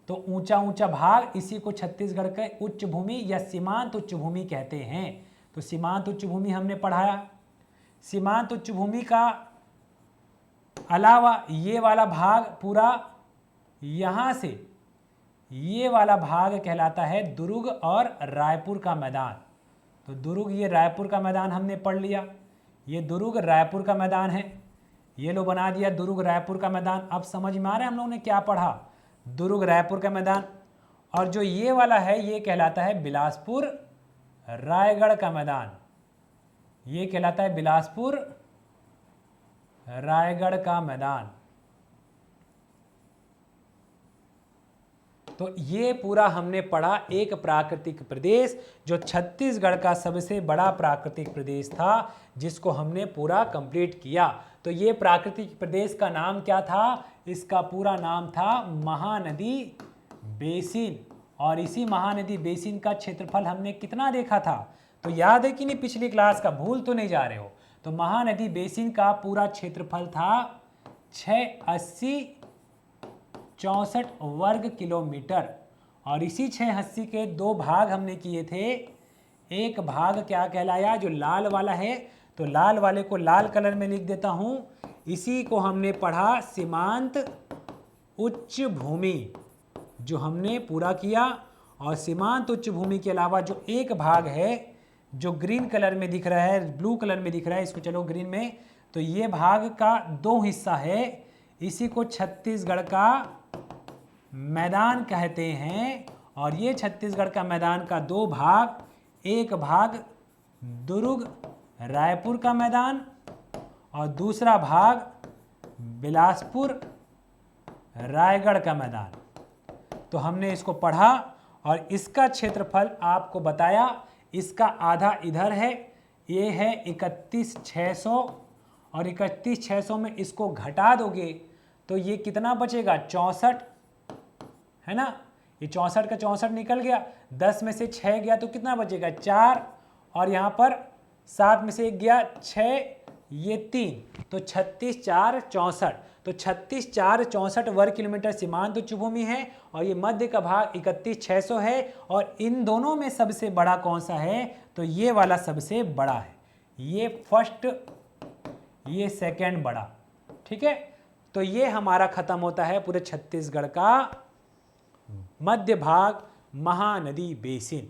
तो ऊंचा ऊंचा भाग, इसी को छत्तीसगढ़ के उच्च भूमि या सीमांत उच्च भूमि कहते हैं। तो सीमांत उच्च भूमि हमने पढ़ाया। सीमांत उच्च भूमि का अलावा ये वाला भाग पूरा यहाँ से ये वाला भाग कहलाता है दुर्ग और रायपुर का मैदान। तो दुर्ग, ये रायपुर का मैदान हमने पढ़ लिया, ये दुर्ग रायपुर का मैदान है, ये लो बना दिया दुर्ग रायपुर का मैदान। अब समझ में आ रहा है हम लोगों ने क्या पढ़ा, दुर्ग रायपुर का मैदान। और जो ये वाला है ये कहलाता है बिलासपुर रायगढ़ का मैदान, ये कहलाता है बिलासपुर रायगढ़ का मैदान। तो ये पूरा हमने पढ़ा एक प्राकृतिक प्रदेश जो छत्तीसगढ़ का सबसे बड़ा प्राकृतिक प्रदेश था, जिसको हमने पूरा कंप्लीट किया। तो ये प्राकृतिक प्रदेश का नाम क्या था, इसका पूरा नाम था महानदी बेसिन। और इसी महानदी बेसिन का क्षेत्रफल हमने कितना देखा था, तो याद है कि नहीं पिछली क्लास का, भूल तो नहीं जा रहे हो। तो महानदी बेसिन का पूरा क्षेत्रफल था 680 वर्ग किलोमीटर। और इसी 680 के दो भाग हमने किए थे। एक भाग क्या कहलाया, जो लाल वाला है, तो लाल वाले को लाल कलर में लिख देता हूं, इसी को हमने पढ़ा सीमांत उच्च भूमि, जो हमने पूरा किया। और सीमांत उच्च भूमि के अलावा जो एक भाग है जो ग्रीन कलर में दिख रहा है, ब्लू कलर में दिख रहा है, इसको चलो ग्रीन में, तो ये भाग का दो हिस्सा है, इसी को छत्तीसगढ़ का मैदान कहते हैं। और ये छत्तीसगढ़ का मैदान का दो भाग, एक भाग दुर्ग रायपुर का मैदान और दूसरा भाग बिलासपुर रायगढ़ का मैदान। तो हमने इसको पढ़ा और इसका क्षेत्रफल आपको बताया, इसका आधा इधर है, ये है 31,600, और 31,600 में इसको घटा दोगे तो ये कितना बचेगा, 64, है ना। ये 64 का 64 निकल गया, 10 में से 6 गया तो कितना बचेगा, 4, और यहाँ पर 7 में से 1 गया, 6, ये 3, तो 36 4 64, तो 36 4 64 वर्ग किलोमीटर सीमांत उच्च भूमि है और ये मध्य का भाग 31 600 है। और इन दोनों में सबसे बड़ा कौन सा है, तो ये वाला सबसे बड़ा है, ये फर्स्ट, ये सेकंड बड़ा, ठीक है। तो ये हमारा खत्म होता है पूरे छत्तीसगढ़ का मध्य भाग, महानदी बेसिन।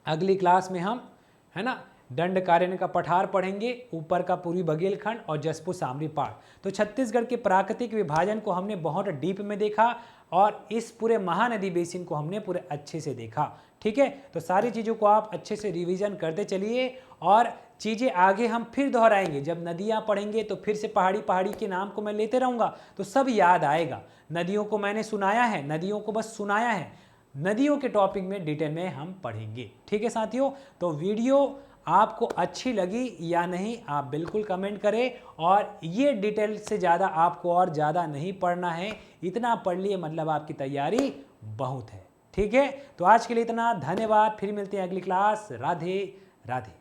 अगली क्लास में हम, है ना, दंडकारण्य का पठार पढ़ेंगे, ऊपर का पूर्वी बघेलखंड और जसपुर सामरी पहाड़। तो छत्तीसगढ़ के प्राकृतिक विभाजन को हमने बहुत डीप में देखा और इस पूरे महानदी बेसिन को हमने पूरे अच्छे से देखा, ठीक है। तो सारी चीज़ों को आप अच्छे से रिवीजन करते चलिए और चीज़ें आगे हम फिर दोहराएंगे। जब नदियाँ पढ़ेंगे तो फिर से पहाड़ी के नाम को मैं लेते रहूँगा तो सब याद आएगा। नदियों को मैंने सुनाया है, नदियों को बस सुनाया है, नदियों के टॉपिक में डिटेल में हम पढ़ेंगे, ठीक है साथियों। तो वीडियो आपको अच्छी लगी या नहीं आप बिल्कुल कमेंट करें। और ये डिटेल से ज़्यादा आपको और ज़्यादा नहीं पढ़ना है, इतना पढ़ लिए मतलब आपकी तैयारी बहुत है, ठीक है। तो आज के लिए इतना, धन्यवाद। फिर मिलते हैं अगली क्लास। राधे राधे।